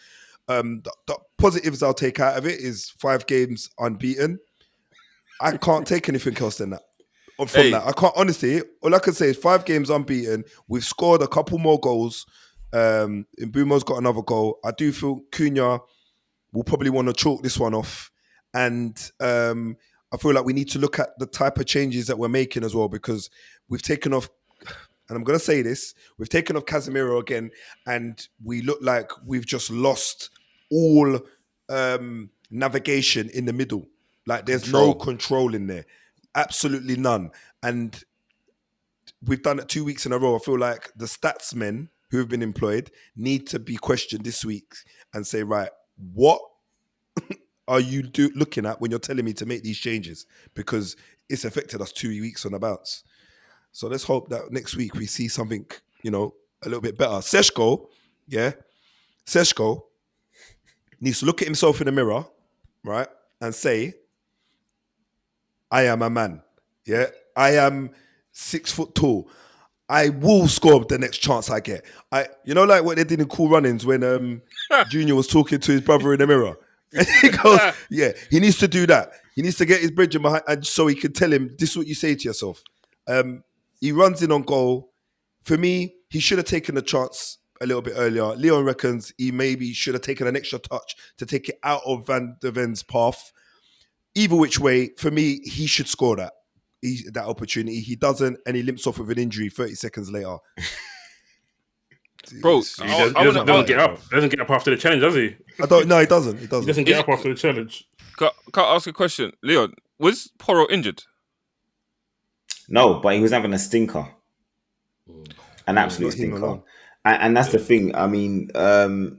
The positives I'll take out of it is 5 games unbeaten. I can't take anything else than that. From that, I can't, honestly, all I can say is 5 games unbeaten. We've scored a couple more goals. Mbumo's got another goal. I do feel Cunha will probably want to chalk this one off. And I feel like we need to look at the type of changes that we're making as well, because we've taken off, and I'm going to say this, we've taken off Casemiro again, and we look like we've just lost all navigation in the middle. Like there's no control in there. Absolutely none. And we've done it 2 weeks in a row. I feel like the stats men who have been employed need to be questioned this week and say, right, what are you looking at when you're telling me to make these changes? Because it's affected us 2 weeks on the bounce. So let's hope that next week we see something, a little bit better. Seshko needs to look at himself in the mirror, right, and say, I am a man. Yeah, I am 6 foot tall. I will score the next chance I get. Like what they did in Cool Runnings when Junior was talking to his brother in the mirror. And he goes, yeah, he needs to do that. He needs to get his bridge behind, and so he can tell him, this is what you say to yourself. He runs in on goal. For me, he should have taken the chance a little bit earlier. Leon reckons he maybe should have taken an extra touch to take it out of Van der Ven's path. Either which way, for me, he should score that opportunity. He doesn't, and he limps off with an injury 30 seconds later. Bro, he doesn't get up. Doesn't get up after the challenge, does he? No, he doesn't. He doesn't get up after the challenge. Can I ask a question? Leon, was Porro injured? No, but he was having a stinker. An absolute stinker. And that's the thing. I mean, the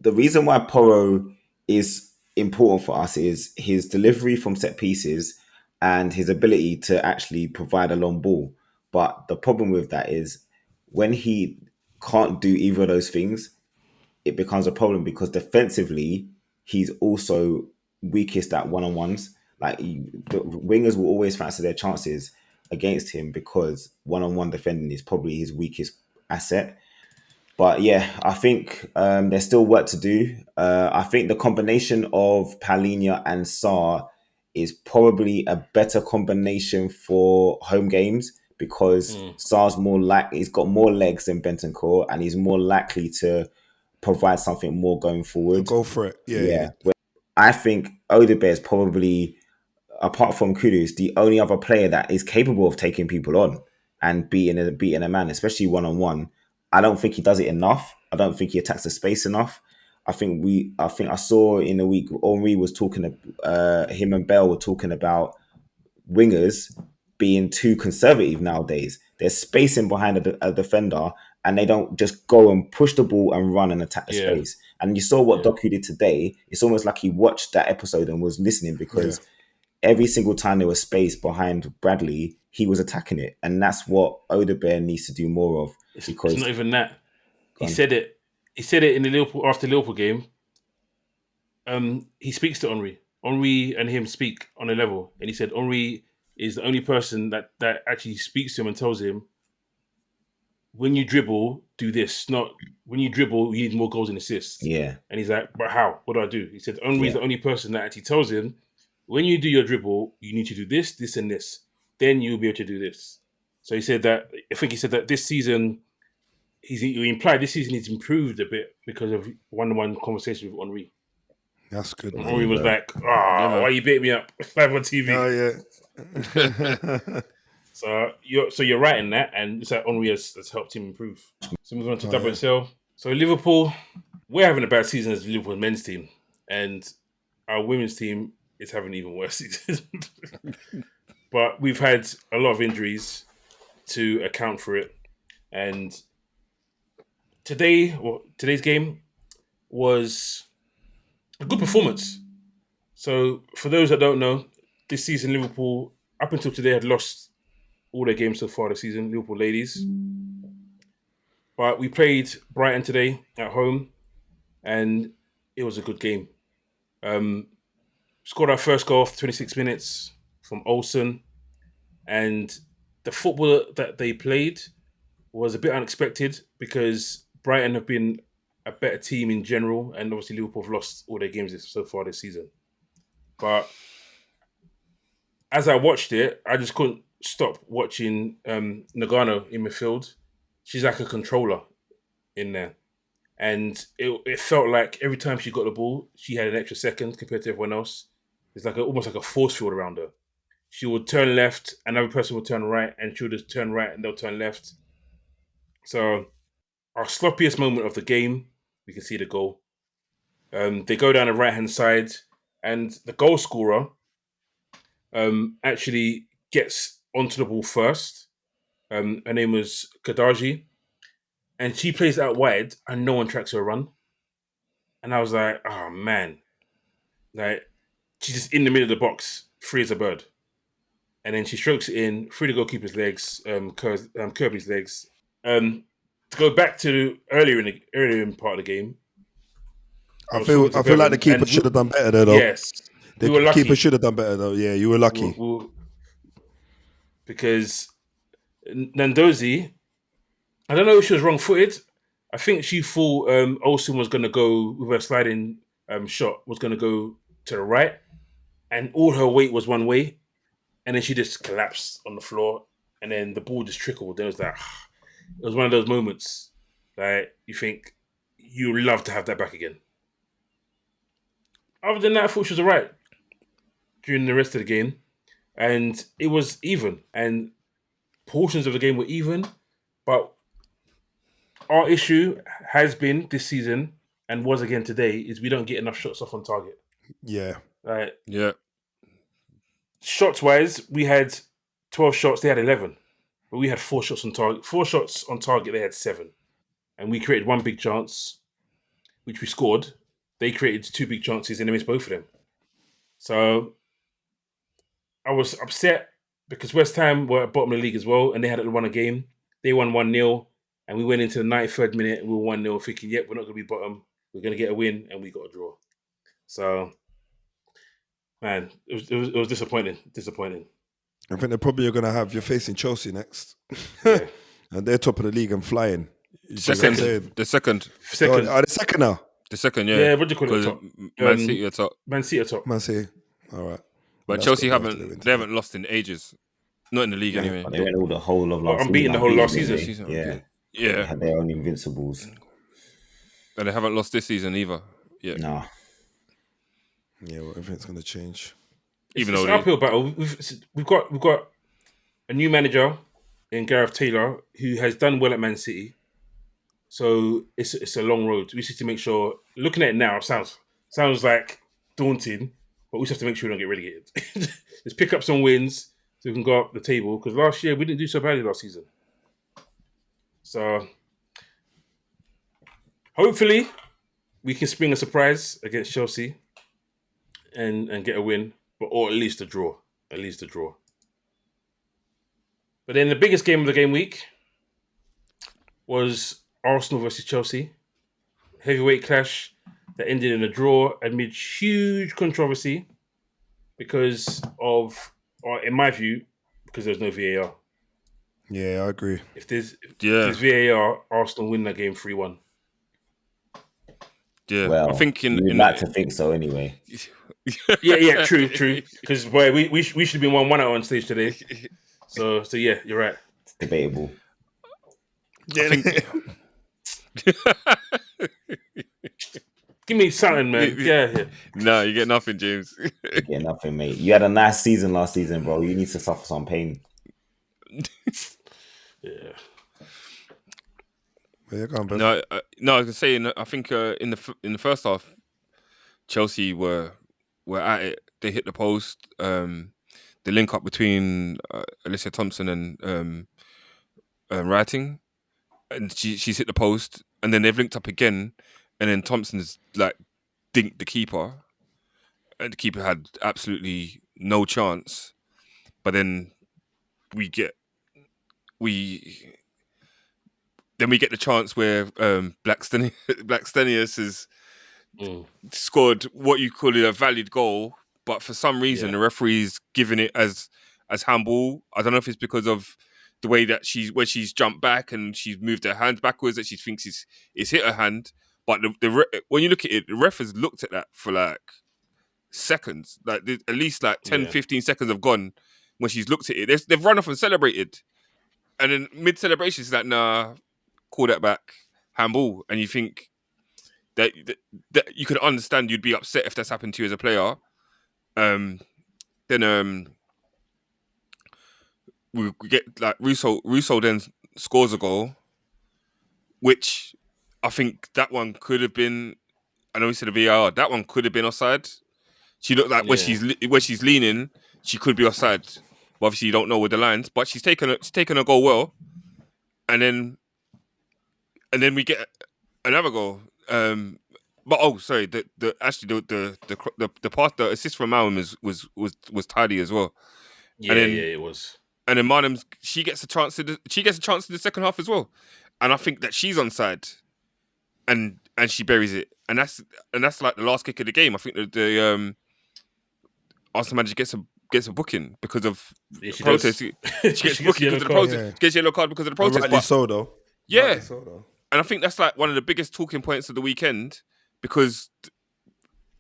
reason why Porro is important for us is his delivery from set pieces and his ability to actually provide a long ball. But the problem with that is when he can't do either of those things, it becomes a problem because defensively, he's also weakest at one-on-ones. Like the wingers will always fancy their chances against him because one-on-one defending is probably his weakest asset. But yeah, I think there's still work to do. I think the combination of Palhinha and Sarr is probably a better combination for home games because Sarr's he's got more legs than Bentancur and he's more likely to provide something more going forward. Go for it. Yeah. I think Odebear is probably, apart from Kudus, the only other player that is capable of taking people on and beating a man, especially one-on-one. I don't think he does it enough. I don't think he attacks the space enough. I think I saw in the week Henri was talking. Him and Bell were talking about wingers being too conservative nowadays. They're spacing behind a defender, and they don't just go and push the ball and run and attack the space. And you saw what Doku did today. It's almost like he watched that episode and was listening because every single time there was space behind Bradley, he was attacking it, and that's what Odebear needs to do more of. Because it's not even that. He said it. He said it in the Liverpool game. He speaks to Henri. Henri and him speak on a level, and he said Henri is the only person that actually speaks to him and tells him, when you dribble, do this. Not when you dribble, you need more goals and assists. Yeah. And he's like, but how? What do I do? He said Henri is the only person that actually tells him, when you do your dribble, you need to do this, this, and this. Then you'll be able to do this. So he said that. I think he said that this season. He implied this season he's improved a bit because of one-on-one conversation with Henri. That's good. And Henri was like, why you bait me up live on TV? Oh, yeah. So you're right in that, and it's like Henri has helped him improve. So moving on to WSL. So Liverpool, we're having a bad season as the Liverpool men's team, and our women's team is having an even worse season. But we've had a lot of injuries to account for it, and today's game was a good performance. So for those that don't know, this season Liverpool, up until today, had lost all their games so far this season, Liverpool ladies. But we played Brighton today at home, and it was a good game. Scored our first goal after 26 minutes from Olsen, and the football that they played was a bit unexpected because Brighton have been a better team in general, and obviously Liverpool have lost all their games so far this season. But as I watched it, I just couldn't stop watching Nagano in midfield. She's like a controller in there. And it felt like every time she got the ball, she had an extra second compared to everyone else. It's like almost like a force field around her. She would turn left, another person would turn right, and she would just turn right and they'll turn left. So our sloppiest moment of the game, we can see the goal. They go down the right-hand side, and the goal scorer actually gets onto the ball first. Her name was Kadaji, and she plays out wide, and no one tracks her run. And I was like, oh man, like she's just in the middle of the box, free as a bird. And then she strokes it in through the goalkeeper's legs, Kirby's legs. To go back to earlier in part of the game, I feel like the keeper should have done better there, though. Yes, the we were lucky. Keeper should have done better, though. Yeah, you were lucky because Nandozi, I don't know if she was wrong-footed. I think she thought Olsen was going to go with her sliding shot, was going to go to the right, and all her weight was one way, and then she just collapsed on the floor, and then the ball just trickled. It was like, it was one of those moments that you think you love to have that back again. Other than that, I thought she was all right during the rest of the game, and it was even, and portions of the game were even, but our issue has been this season and was again today is we don't get enough shots off on target. Yeah. Right. Yeah. Shots wise, we had 12 shots, they had 11. But we had 4 shots on target. 4 shots on target, they had 7. And we created one big chance, which we scored. They created 2 big chances and they missed both of them. So I was upset because West Ham were at bottom of the league as well and they hadn't won a game. They won 1-0. And we went into the 93rd minute and we were 1-0 thinking, yep, we're not going to be bottom. We're going to get a win and we got a draw. So, man, it was disappointing. I think they're probably going to have, you're facing Chelsea next. Yeah. And they're top of the league and flying. The second. Oh, are they second now? The second, yeah. Yeah, what do you call it? Top? Man City are top. Man City are top. Man City. All right. But Chelsea haven't lost in ages. Not in the league anyway. They went all the whole of last season. Unbeaten the whole last season. Yeah. Yeah. They had their own invincibles. And they haven't lost this season either. Yeah. No. Yeah, well, everything's going to change. It's an uphill battle. We've got a new manager in Gareth Taylor who has done well at Man City. So it's a long road. We just need to make sure. Looking at it now, sounds like daunting, but we just have to make sure we don't get relegated. Just pick up some wins so we can go up the table. Because last year we didn't do so badly last season. So hopefully we can spring a surprise against Chelsea and get a win, or at least a draw. But then the biggest game of the game week was Arsenal versus Chelsea. Heavyweight clash that ended in a draw amid huge controversy because of, or in my view, because there's no VAR. Yeah, I agree. If there's VAR, Arsenal win that game 3-1. Yeah, well, I think you'd like to think so anyway. yeah, true. Because we should have been 1-1 out on stage today. So yeah, you're right. It's debatable. Yeah. Give me something, man. Yeah. No, you get nothing, James. You get nothing, mate. You had a nice season last season, bro. You need to suffer some pain. Yeah. Yeah, go on, bro. No, I was gonna say. I think in the first half, Chelsea were at it. They hit the post. The link up between Alicia Thompson and Writing, and she's hit the post, and then they've linked up again, and then Thompson's like dinked the keeper, and the keeper had absolutely no chance. But then we get we get the chance where Blackstenius has scored what you call a valid goal, but for some reason the referee's giving it as handball. I don't know if it's because of the way that she's jumped back and she's moved her hand backwards that she thinks it's hit her hand. But when you look at it, the ref has looked at that for like seconds, like at least like 10, 15 seconds have gone when she's looked at it. They've run off and celebrated, and then mid celebration she's like, "Nah, call that back, handball." And you think that you could understand you'd be upset if that's happened to you as a player. Then we get like Russo then scores a goal, which I think that one could have been. I know we said a VAR. That one could have been offside. She looked like where she's leaning, she could be offside. But obviously, you don't know with the lines. But she's taken a goal well, and then we get another goal. But sorry, the assist from Malcolm was tidy as well. Yeah, it was. And then Marnham, she gets a chance in the second half as well, and I think that she's onside, and she buries it, and that's like the last kick of the game. I think that the Arsenal manager gets a booking because of protest. She gets booking because of the protest. She gets yellow card because of the protest. Rightly so, though. Yeah, and I think that's like one of the biggest talking points of the weekend, because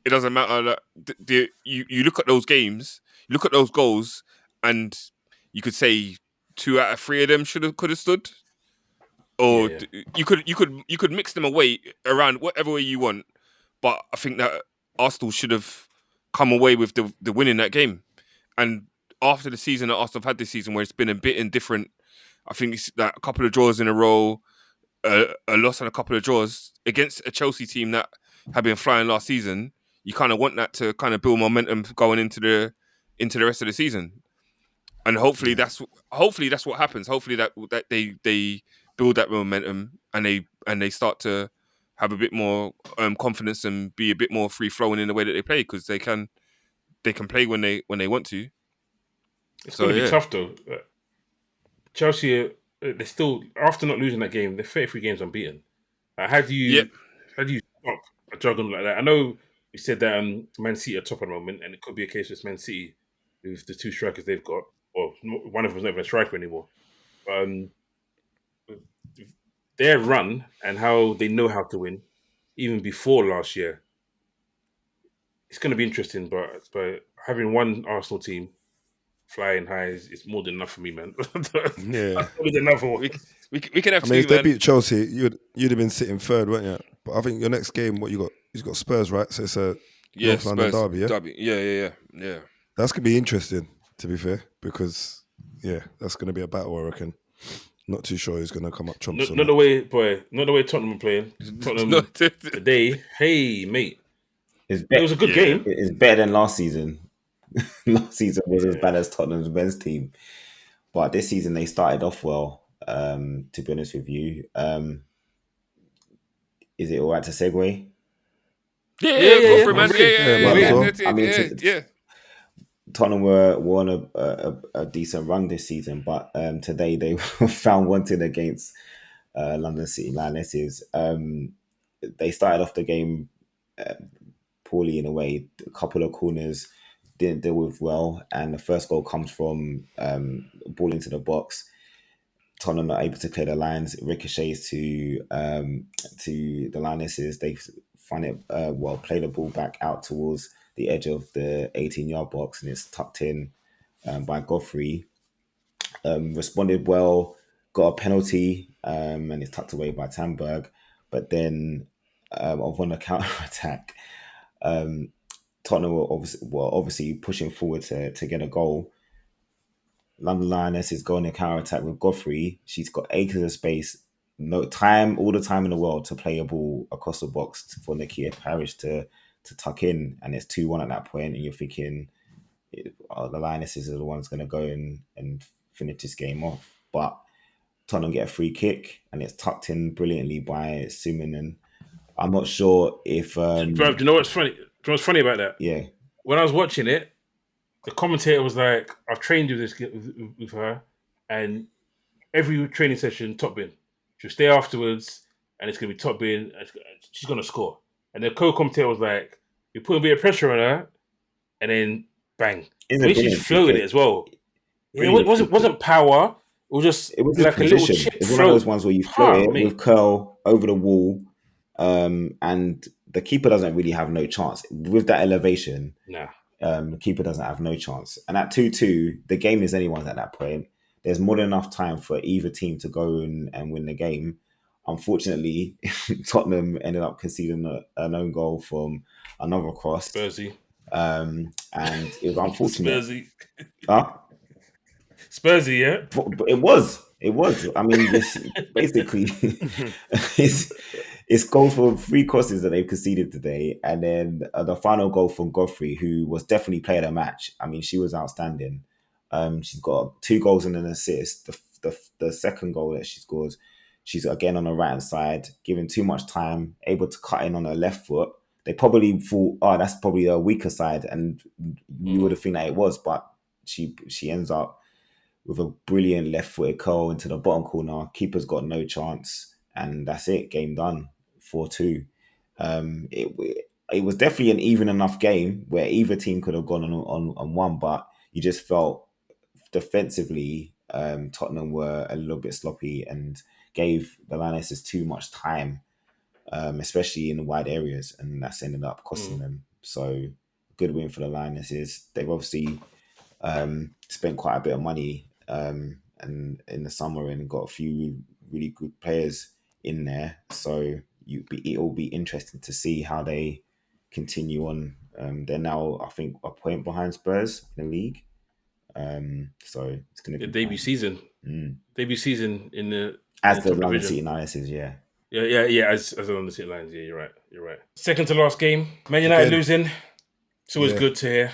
it doesn't matter that you look at those games, you look at those goals, and you could say 2 out of 3 of them could have stood, or you could mix them away around whatever way you want. But I think that Arsenal should have come away with the win in that game. And after the season that Arsenal have had this season, where it's been a bit indifferent, I think it's like a couple of draws in a row, a loss and a couple of draws against a Chelsea team that have been flying last season. You kind of want that to kind of build momentum going into the rest of the season. And hopefully that's what happens. Hopefully that they build that momentum and they start to have a bit more confidence and be a bit more free flowing in the way that they play, because they can play when they want to. It's going to be tough though. Chelsea, they're still, after not losing that game, they're 33 games unbeaten. How do you stop a juggernaut like that? I know we said that Man City are top at the moment, and it could be a case with Man City with the 2 strikers they've got. Well, one of them's not even a striker anymore. Their run and how they know how to win, even before last year, it's going to be interesting. But having one Arsenal team flying high is more than enough for me, man. Yeah, we can have. I mean, if they beat Chelsea, you'd have been sitting third, weren't you? But I think your next game, what you got? You've got Spurs, right? So it's a North London derby, yeah. Yeah. That's gonna be interesting, to be fair, because that's gonna be a battle, I reckon. Not too sure who's gonna come up trumps. Not the way Tottenham are playing. Tottenham today, hey mate, it was a good game. It's better than last season. Last season was as bad as Tottenham's men's team, but this season they started off well. To be honest with you, is it all right to segue? Go for it, man. Yeah. Tottenham were on a decent run this season, but today they were found wanting against London City Lionesses. They started off the game poorly in a way. A couple of corners didn't deal with well, and the first goal comes from ball into the box. Tottenham are able to clear the lines. It ricochets to the Lionesses. They find it play the ball back out towards the edge of the 18-yard box, and it's tucked in by Godfrey. Responded well, got a penalty, and it's tucked away by Tamberg. But then on the counter attack, Tottenham were obviously pushing forward to get a goal. London Lionesses go on a counter attack with Godfrey. She's got acres of space, all the time in the world to play a ball across the box for Nakia Parrish to tuck in, and it's 2-1 at that point, and you're thinking the Lionesses are the ones going to go in and finish this game off. But Tottenham get a free kick, and it's tucked in brilliantly by Suman. And I'm not sure if... do you know what's funny? Do you know what's funny about that? Yeah. When I was watching it, the commentator was like, I've trained with her, and every training session top bin. She'll stay afterwards, and it's gonna be top bin. And she's gonna score. And the co-commentator was like, "You put a bit of pressure on her, and then bang." It's The a way she brilliant floated kick. it as well. Yeah, it Brilliant wasn't power. It was just just like a little position. chip It's one of those float. ones where you float it Mate. with curl over the wall, and the keeper doesn't really have no chance with that elevation. Nah. The keeper doesn't have no chance. And at 2-2, the game is anyone's at that point. There's more than enough time for either team to go and win the game. Unfortunately, Tottenham ended up conceding an own goal from another cross. Spursy. And it was unfortunate. Spursy. Huh? Spursy, yeah? But it was. I mean, it's basically it's goals for 3 crosses that they've conceded today, and then the final goal from Godfrey, who was definitely player of the match. I mean, she was outstanding. She's got 2 goals and an assist. The second goal that she scores, she's again on the right hand side, given too much time, able to cut in on her left foot. They probably thought, oh, that's probably a weaker side, and you would have think that it was, but she ends up with a brilliant left-footed curl into the bottom corner. Keeper's got no chance, and that's it. Game done, 4-2. It was definitely an even enough game where either team could have gone on one, but you just felt defensively Tottenham were a little bit sloppy and gave the Lionesses too much time, especially in the wide areas, and that's ended up costing them. So good win for the Lionesses. They've obviously spent quite a bit of money and in the summer and got a few really good players in there. So it'll be interesting to see how they continue on. They're now, I think, a point behind Spurs in the league. So it's going to be debut season. Debut season in the London City Lionesses, yeah. Yeah. As the London City Lions, yeah, you're right. Second to last game, Man United losing. It's always good to hear.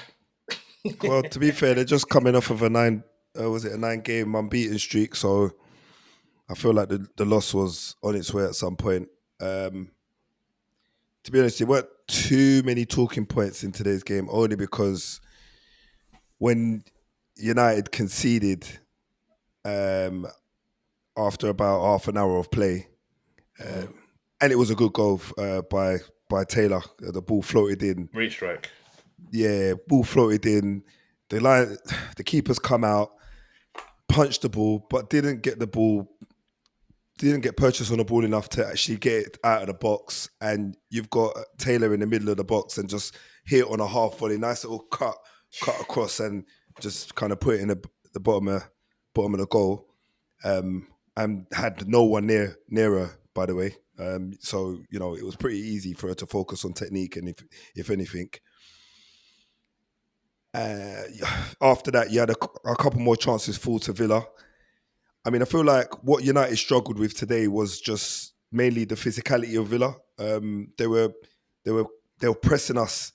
Well, to be fair, they're just coming off of a 9-game unbeaten streak, so I feel like the loss was on its way at some point. To be honest, there weren't too many talking points in today's game, only because when United conceded after about half an hour of play, and it was a good goal by Taylor. The ball floated in. Great strike. Yeah, ball floated in. The keepers come out, punched the ball, but didn't get purchase on the ball enough to actually get it out of the box. And you've got Taylor in the middle of the box and just hit on a half volley, nice little cut across, and just kind of put it in the bottom of the goal. And had no one near her, by the way. So it was pretty easy for her to focus on technique, and if anything. After that, you had a couple more chances fall to Villa. I mean, I feel like what United struggled with today was just mainly the physicality of Villa. They were pressing us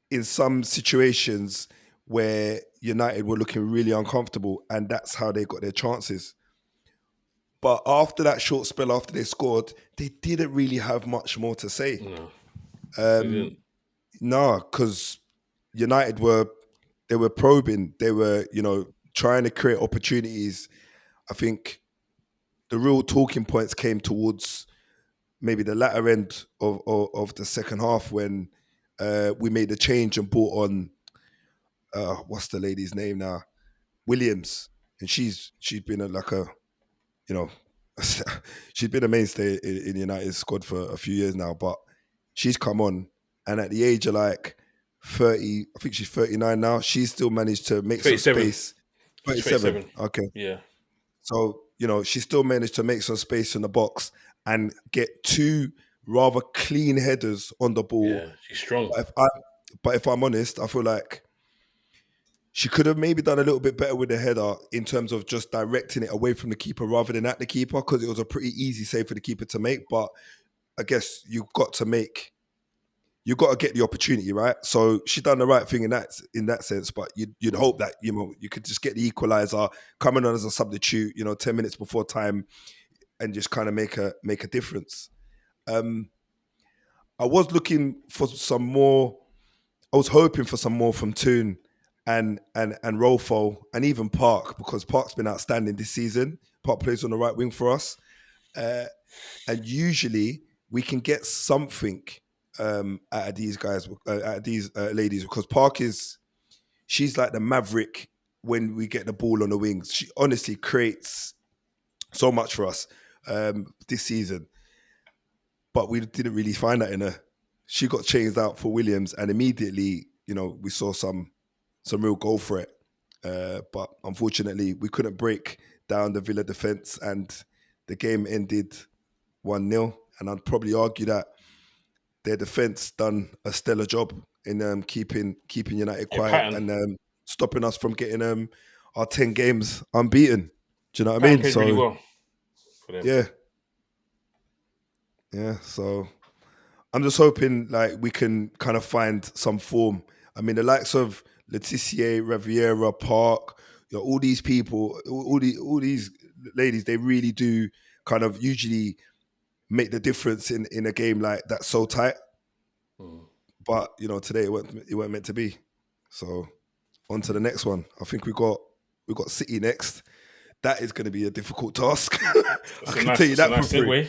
in some situations where United were looking really uncomfortable, and that's how they got their chances. But after that short spell, after they scored, they didn't really have much more to say. No, because United were probing. They were, trying to create opportunities. I think the real talking points came towards maybe the latter end of the second half when we made the change and brought on what's the lady's name now? Williams, and she's been she's been a mainstay in United's squad for a few years now, but she's come on, and at the age of like 30, I think she's 39 now, she's still managed to make 37. some space. 37. Okay. Yeah. So, she still managed to make some space in the box and get 2 rather clean headers on the ball. Yeah, she's strong. But if I'm honest, I feel like she could have maybe done a little bit better with the header in terms of just directing it away from the keeper rather than at the keeper, because it was a pretty easy save for the keeper to make. But I guess you've got to get the opportunity, right? So she done the right thing in that sense. But you'd hope that you could just get the equaliser, coming on as a substitute, 10 minutes before time, and just kind of make a difference. I was looking for some more. I was hoping for some more from Toon and Rolfo and even Park, because Park's been outstanding this season. Park plays on the right wing for us. And usually we can get something out of these guys, out of these ladies, because Park she's like the maverick when we get the ball on the wings. She honestly creates so much for us this season. But we didn't really find that in her. She got changed out for Williams, and immediately, we saw some real goal threat. But unfortunately, we couldn't break down the Villa defence, and the game ended 1-0. And I'd probably argue that their defence done a stellar job in keeping United quiet and stopping us from getting our 10 games unbeaten. Do you know what I mean? Played really well for them. Yeah. So I'm just hoping like we can kind of find some form. I mean, the likes of Laetitia, Riviera, Park, all these people, all these ladies, they really do kind of usually make the difference in a game like that's so tight. But today it weren't meant to be. So on to the next one. I think we got City next. That is going to be a difficult task. I can tell you that for free.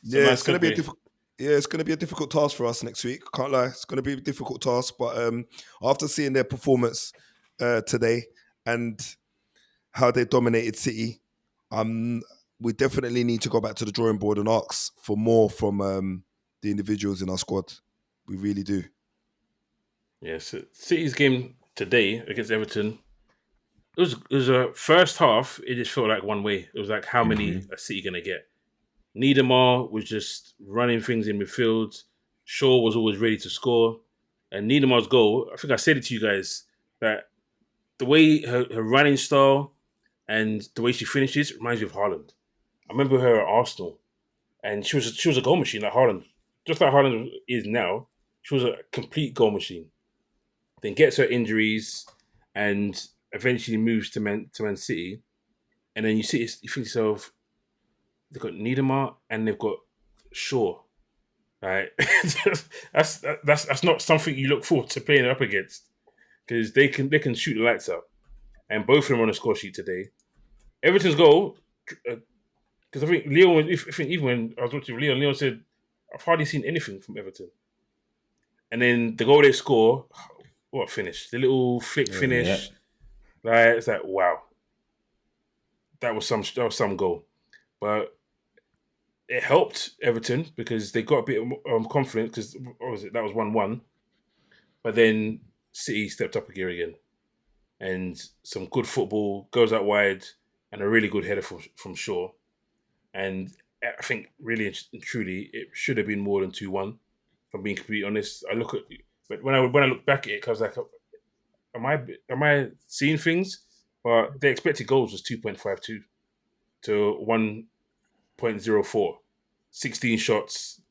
Yeah, it's going to be a difficult. Yeah, it's going to be a difficult task for us next week. Can't lie, it's going to be a difficult task. But after seeing their performance today and how they dominated City, we definitely need to go back to the drawing board and ask for more from the individuals in our squad. We really do. Yes, City's game today against Everton. It was a first half. It just felt like one way. It was like, how many are City gonna get? Niedermar was just running things in midfield. Shaw was always ready to score. And Niedermar's goal, I think I said it to you guys, that the way her running style and the way she finishes reminds me of Haaland. I remember her at Arsenal, and she was a goal machine like Haaland. Just like Haaland is now, she was a complete goal machine. Then gets her injuries and eventually moves to Man City. And then you think to yourself, they've got Niedermar and they've got Shaw. Right? that's not something you look forward to playing up against, because they can shoot the lights out. And both of them are on the score sheet today. Everton's goal, because I think Leon, even when I was watching Leon said, I've hardly seen anything from Everton. And then the goal they score, what finish? The little flick finish. Yeah. Like, it's like, wow. That was some goal. But it helped Everton because they got a bit of confidence, because that was 1-1. But then City stepped up a gear again. And some good football, goes out wide, and a really good header from Shaw. And I think really and truly, it should have been more than 2-1. If I'm being completely honest, but when I look back at it, I was like, am I seeing things? But the expected goals was 2.52 to 1.04, 16 shots,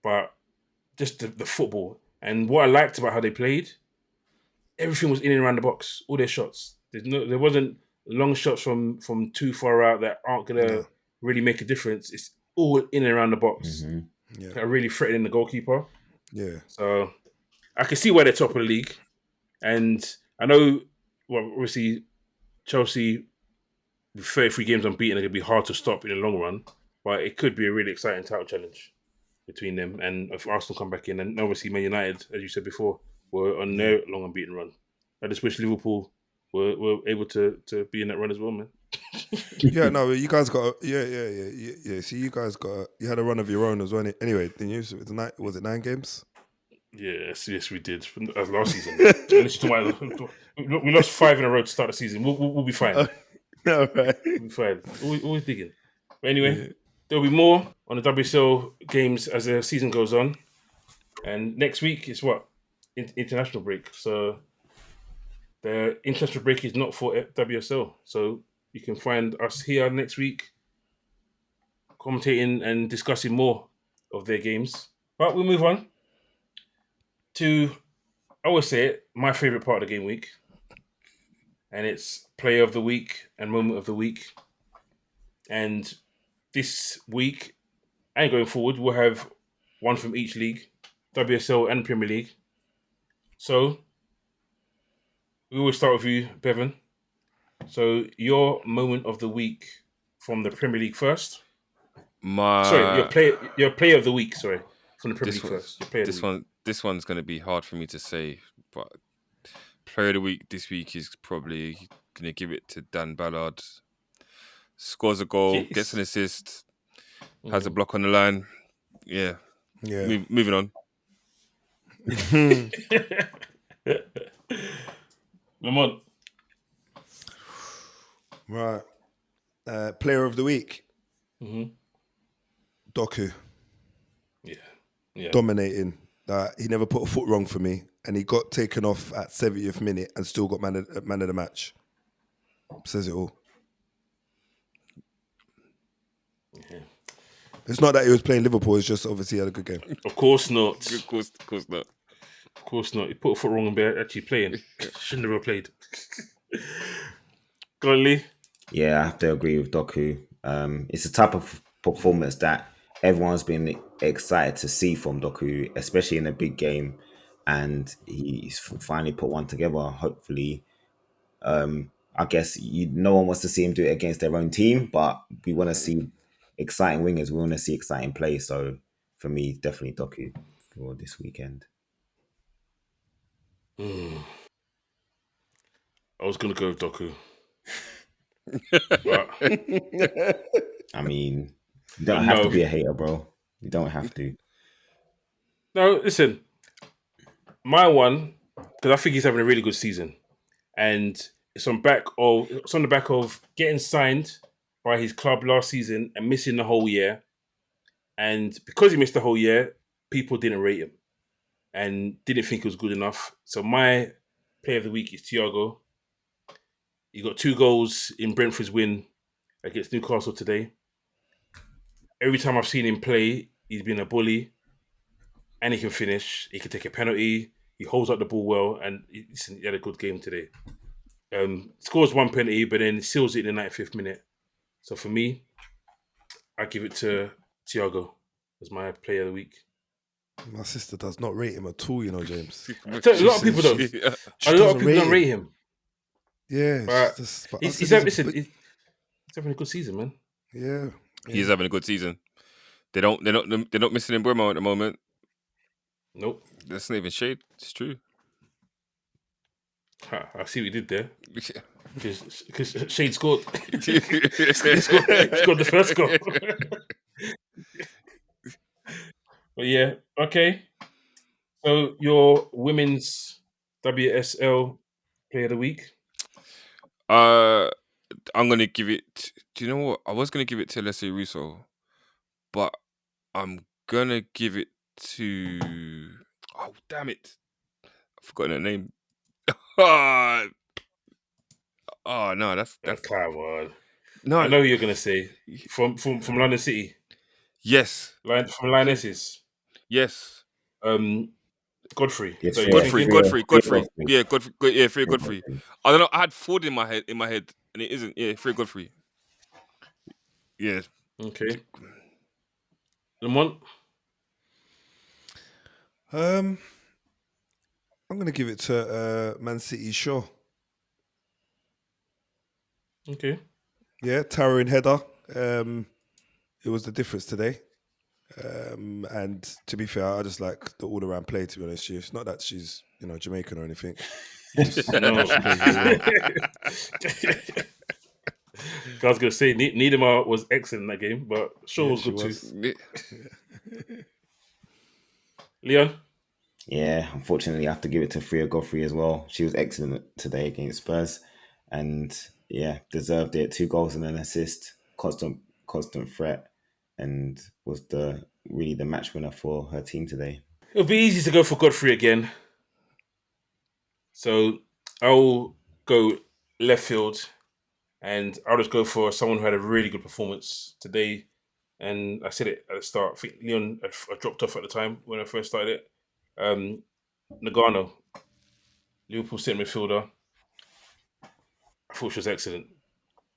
but just the football. And what I liked about how they played, everything was in and around the box. All their shots. There wasn't long shots from too far out that aren't gonna really make a difference. It's all in and around the box. Are really threatening the goalkeeper. Yeah. So I can see why they're top of the league. And I know, well, obviously, Chelsea, with 33 games unbeaten, are going to be hard to stop in the long run. But it could be a really exciting title challenge between them. And if Arsenal come back in, and obviously Man United, as you said before, were on their long unbeaten run. I just wish Liverpool were able to be in that run as well, man. Yeah, no, you guys got yeah. See, you guys you had a run of your own as well. Anyway, didn't you? Was it 9 games? Yes, we did. As last season. We lost 5 in a row to start the season. We'll be fine. All right. We'll be fine. Always digging. But anyway, there'll be more on the WSL games as the season goes on. And next week is what? International break. So the international break is not for WSL. So you can find us here next week commentating and discussing more of their games. But we'll move on to, I always say it, my favourite part of the game week. And it's player of the week and moment of the week. And this week and going forward, we'll have one from each league, WSL and Premier League. So we always start with you, Bevan. So your moment of the week from the Premier League first. My your player of the week. Sorry, from the Premier League first. Your player of the week. This one's going to be hard for me to say, but player of the week this week is probably going to give it to Dan Ballard. Scores a goal, gets an assist, has a block on the line. Yeah. Moving on. Lamont. Right. Player of the week. Doku. Yeah. Dominating. He never put a foot wrong for me, and he got taken off at 70th minute and still got man of the match. Says it all. Yeah. It's not that he was playing Liverpool, it's just obviously he had a good game. Of course not. Of course not. Of course not. He put a foot wrong and be actually playing. Shouldn't have played. Go on, Lee. Yeah, I have to agree with Doku. It's the type of performance that everyone's been excited to see from Doku, especially in a big game. And he's finally put one together. Hopefully, I guess no one wants to see him do it against their own team, but we want to see exciting wingers. We want to see exciting play. So for me, definitely Doku for this weekend. I was going to go with Doku. But, I mean, you don't have to be a hater, bro. You don't have to. No, listen. My one, because I think he's having a really good season. And it's on the back of getting signed by his club last season and missing the whole year. And because he missed the whole year, people didn't rate him and didn't think it was good enough. So my player of the week is Thiago. He got 2 goals in Brentford's win against Newcastle today. Every time I've seen him play, he's been a bully. And he can finish. He can take a penalty. He holds up the ball well. And he had a good game today. Scores 1 penalty, but then seals it in the 95th minute. So for me, I give it to Thiago as my player of the week. My sister does not rate him at all, you know, James. A lot of people don't. A lot of people don't rate him. Yeah. But he's having a good season, man. Yeah. He's having a good season. They're not missing in Burma at the moment. Nope. That's not even shade. It's true. I see what you did there. Because Shade scored. he scored the first goal. But yeah, okay. So your women's WSL player of the week? I'm gonna give it. Do you know what? I was gonna give it to Leslie Russo, but I'm gonna give it to. Oh damn it! I've forgotten her name. Oh no, that's Come on. no. I know who you're gonna say from London City. Yes. From Lionesses. Yes. Godfrey. Yes, So Godfrey. Yeah, Godfrey. Yeah, Free Godfrey. I don't know. I had Ford in my head, and it isn't. Yeah, Free Godfrey. Yeah. Okay. Lamont? I'm gonna give it to Man City Shaw. Okay. Yeah, towering header. It was the difference today. And to be fair, I just like the all-around play, to be honest. It's not that she's, Jamaican or anything. No. I was going to say, Niedema was excellent in that game, but Shaw was good too. Leon? Yeah, unfortunately, I have to give it to Freya Godfrey as well. She was excellent today against Spurs. And yeah, deserved it. 2 goals and an assist. Constant threat. And was really the match winner for her team today. It'll be easy to go for Godfrey again. So I'll go left field and I'll just go for someone who had a really good performance today. And I said it at the start. I think Leon had dropped off at the time when I first started it. Nagano, Liverpool centre midfielder. I thought she was excellent.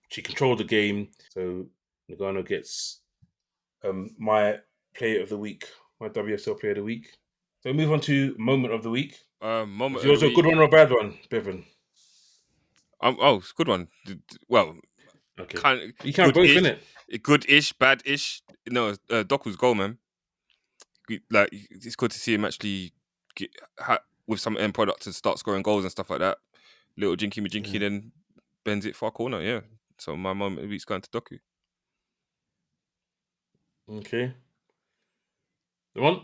She controlled the game. So Nagano gets my player of the week, my WSL player of the week. So we move on to moment of the week. Moment Is yours a good one or a bad one, Bevan? It's a good one. Well, Okay. kind You can't both, innit? good-ish, bad-ish. No, Doku's goal, man. Like, it's good to see him actually with some end product to start scoring goals and stuff like that. Little jinky then bends it far corner. Yeah. So my moment of the week's going to Doku. Okay. The one.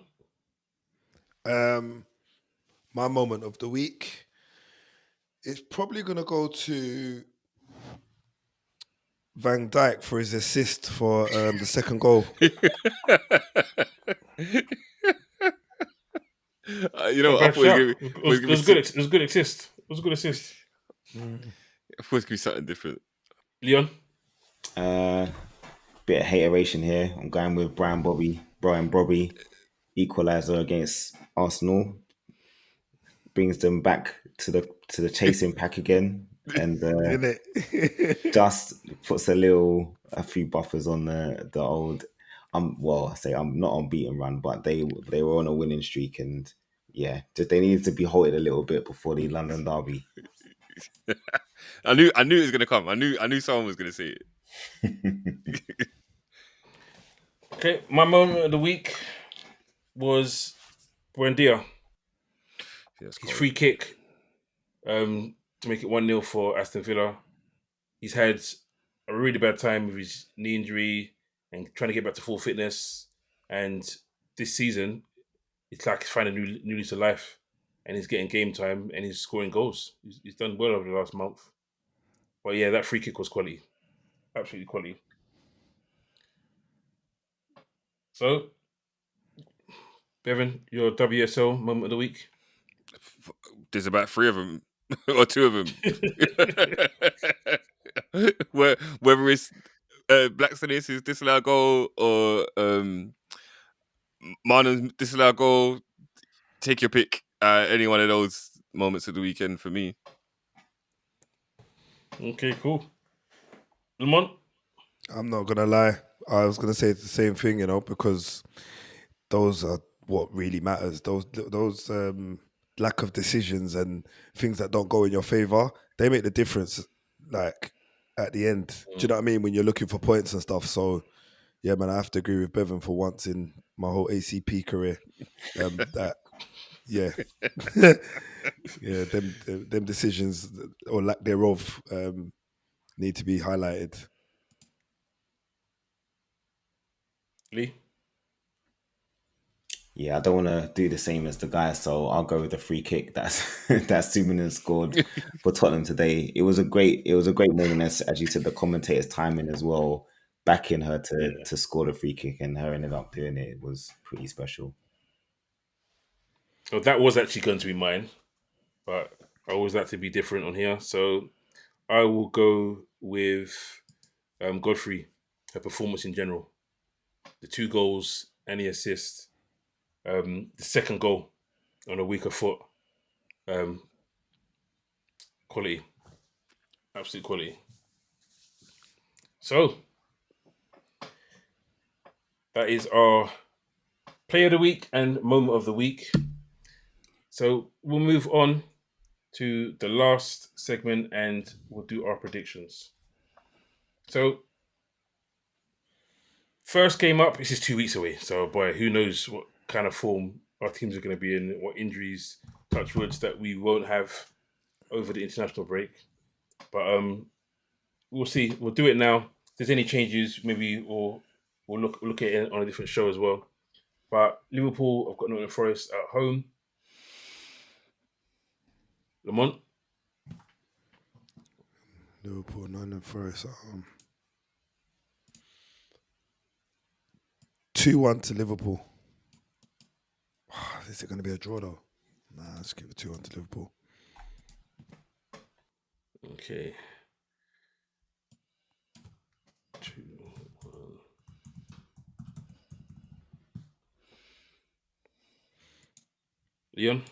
My moment of the week is probably going to go to Van Dijk for his assist for the second goal. You know, Bad shout. It was good. It was good assist. It was a good assist. I thought it could be something different. Leon. Bit of hateration here. I'm going with Brian Bobby, equaliser against Arsenal. Brings them back to the chasing pack again, and just puts a few buffers on the old. I say I'm not on beaten run, but they were on a winning streak, and yeah, they needed to be halted a little bit before the London derby. I knew it was gonna come. I knew someone was gonna say it. Okay, my moment of the week was Buendia. His free kick to make it 1-0 for Aston Villa. He's had a really bad time with his knee injury and trying to get back to full fitness. And this season, it's like he's finding a new lease of life. And he's getting game time and he's scoring goals. He's done well over the last month. But yeah, that free kick was quality. Absolutely quality. So, Bevan, your WSL moment of the week? There's about 3 of them or 2 of them. Whether it's Black Stenius' disallowed goal or Marnon's disallowed goal, take your pick. Any one of those moments of the weekend for me. Okay, cool. Lamont? I'm not gonna lie. I was gonna say the same thing, because those are what really matters. Those lack of decisions and things that don't go in your favor, they make the difference. Like at the end, do you know what I mean? When you're looking for points and stuff. So yeah, man, I have to agree with Bevan for once in my whole ACP career. That yeah, yeah, them decisions or lack thereof need to be highlighted. Lee? Yeah, I don't want to do the same as the guy, so I'll go with the free kick that Sumanen scored for Tottenham today. It was a great moment, as you said, the commentator's timing as well, backing her to score the free kick, and her ended up doing it. It was pretty special. Well, that was actually going to be mine, but I always like to be different on here. So I will go with Godfrey, her performance in general. The 2 goals and the assist. The second goal on a weaker foot. Quality. Absolute quality. So, that is our player of the week and moment of the week. So, we'll move on to the last segment and we'll do our predictions. So, first game up, this is 2 weeks away. So, boy, who knows what kind of form our teams are going to be in, what injuries, touch woods that we won't have over the international break. But we'll see. We'll do it now. If there's any changes, maybe we'll look at it on a different show as well. But Liverpool, I've got Nottingham Forest at home. Lamont? Liverpool, Nottingham Forest at home. 2-1 to Liverpool. Is it going to be a draw though? Nah, let's give it 2-1 to Liverpool. Okay. 2-1. Leon?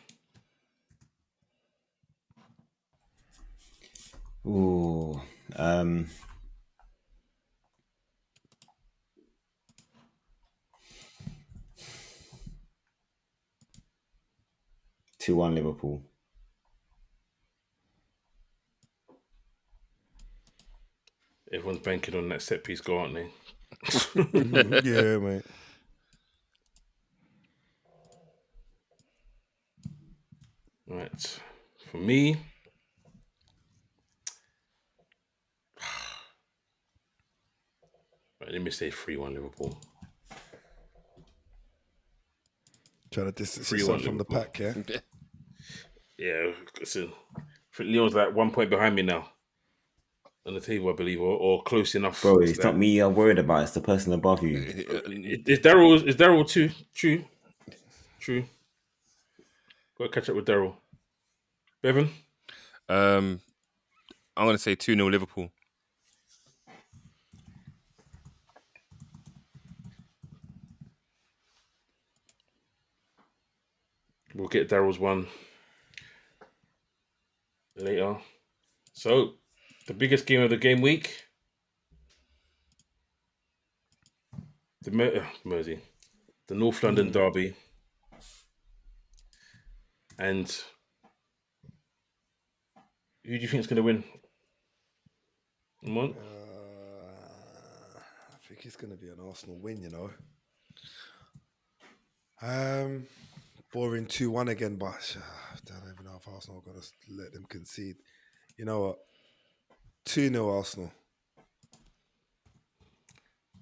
Ooh, 2-1 Liverpool. Everyone Everyone's banking on that set piece goal, aren't they? Yeah, mate. Right. For me, right, let me say 3-1 Liverpool. Trying to distance 3-1 yourself from the Liverpool. pack, yeah? Yeah, listen. I think Leon's like 1 point behind me now on the table, I believe, or close enough. Bro, to it's that. not me you're worried about. It's the person above you. Is Daryl too? True. Got to catch up with Daryl. Bevan? I'm going to say 2-0 Liverpool. We'll get Daryl's one later. So, the biggest game of the game week. The Mersey. The North London derby. And who do you think is going to win? I think it's going to be an Arsenal win, you know. Boring 2-1 again, but I don't even know if Arsenal are going to let them concede. You know what? 2-0 Arsenal.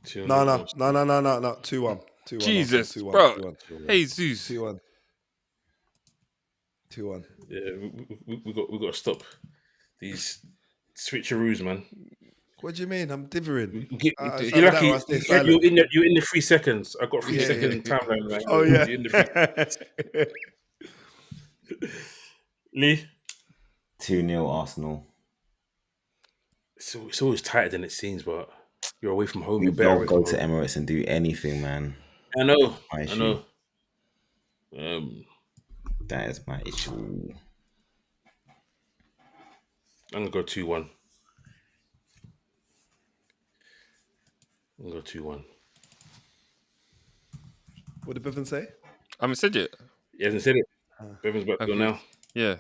2-0 No. Arsenal. 2-1. 2-1 Jesus, Arsenal. 2-1. bro. 2-1. Jesus. 2-1. 2-1. Yeah, we got to stop these switcheroos, man. What do you mean? I'm dithering. You're lucky. You're in the 3 seconds. I got 3-second timeline. Right? Oh yeah. You're in the 3 Lee? 2-0 Arsenal. So it's always tighter than it seems, but you're away from home. We You're better don't away go from to home. Emirates and do anything, man. I know. My I issue. know. That is my issue. I'm gonna go 2-1. I'm gonna go 2-1. What did Bevan say? I haven't said yet. He hasn't said it. Bevan's about to go now. Yeah.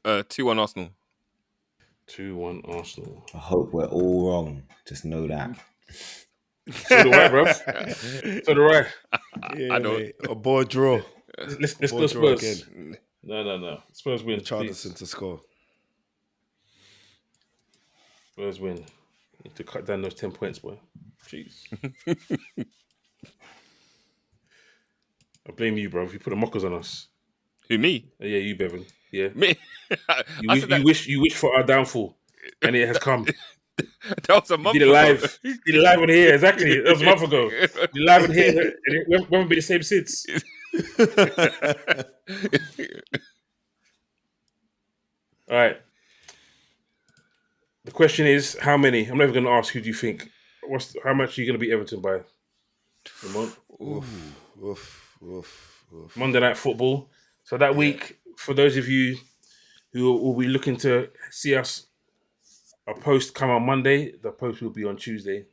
2-1 Arsenal. 2-1 Arsenal. I hope we're all wrong. Just know that. So do I, bro. So do I. Yeah, I know. mate. A board draw. Let's go draw Spurs. again. No. Spurs win. Richarlison to score. Spurs win. You need to cut down those 10 points, boy. Jeez. I blame you, bro. If you put the mockers on us. Who, me? Yeah, you, Bevan. Yeah. Me? You wish for our downfall, and it has come. That was a month You did it ago. live. You did it live on here. Exactly. That was a month ago. You did it live on here. And we haven't been the same since. All right. The question is, how many? I'm never going to ask who do you think. How much are you going to beat Everton by? Oof. Monday Night Football. So that week, for those of you who will be looking to see us, a post come on Monday. The post will be on Tuesday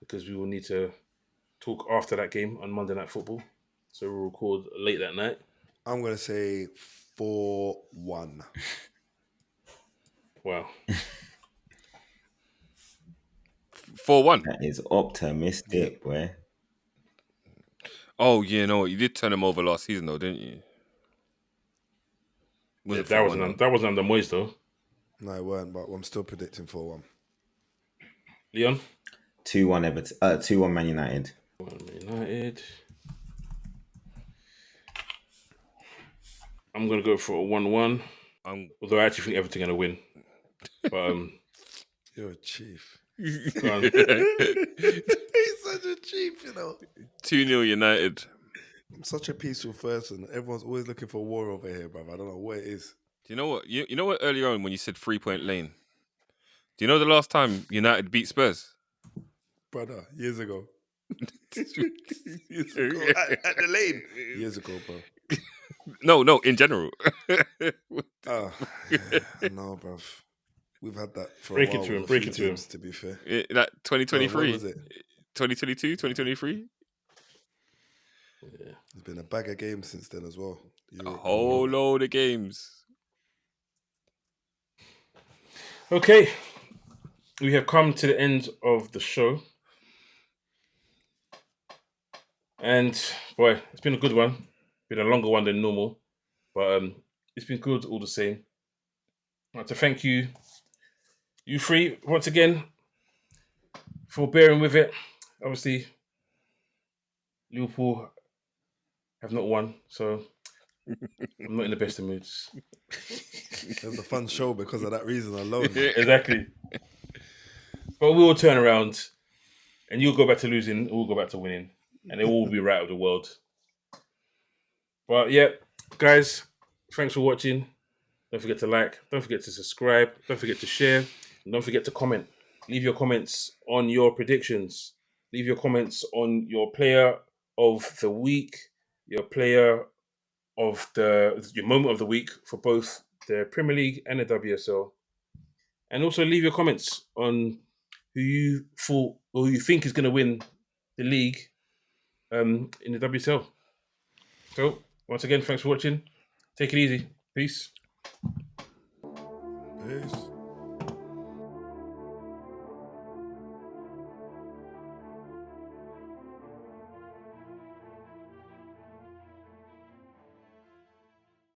because we will need to talk after that game on Monday Night Football. So we'll record late that night. I'm going to say 4-1. Wow. 4-1. That is optimistic, boy. Oh, you know what? You did turn them over last season, though, didn't you? That wasn't under Moyes, though. No, it weren't, but I'm still predicting 4-1. Leon? 2-1 Everton. 2-1 Man United. 2-1 Man United. I'm going to go for a 1-1. Although I actually think Everton are going to win. But You're a chief. He's such a chief, you know. 2-0 United. I'm such a peaceful person. Everyone's always looking for war over here, bruv. I don't know what it is. Do you know what? You know what? Earlier on, when you said 3-point lane, do you know the last time United beat Spurs? Brother, years ago. Years ago. At the lane. Years ago, bro. No, in general. No, bruv. We've had that for break a while. Break it to him. To be fair. That 2023. What was it? 2022, 2023? Yeah. There's been a bag of games since then as well. A whole load of games. Okay. we have come to the end of the show. And boy, it's been a good one. Been a longer one than normal. But it's been good all the same. I'd like to thank you three, once again, for bearing with it. Obviously, Liverpool have not won, so I'm not in the best of moods. It was a fun show because of that reason alone. Exactly. But we will turn around, and you'll go back to losing, we'll go back to winning, and it will be right of the world. But yeah, guys, thanks for watching. Don't forget to like, don't forget to subscribe, don't forget to share, and don't forget to comment. Leave your comments on your predictions. Leave your comments on your player of the week, your player of your moment of the week for both the Premier League and the WSL. And also leave your comments on who you thought or who you think is going to win the league in the WSL. So, once again, thanks for watching. Take it easy. Peace. Peace.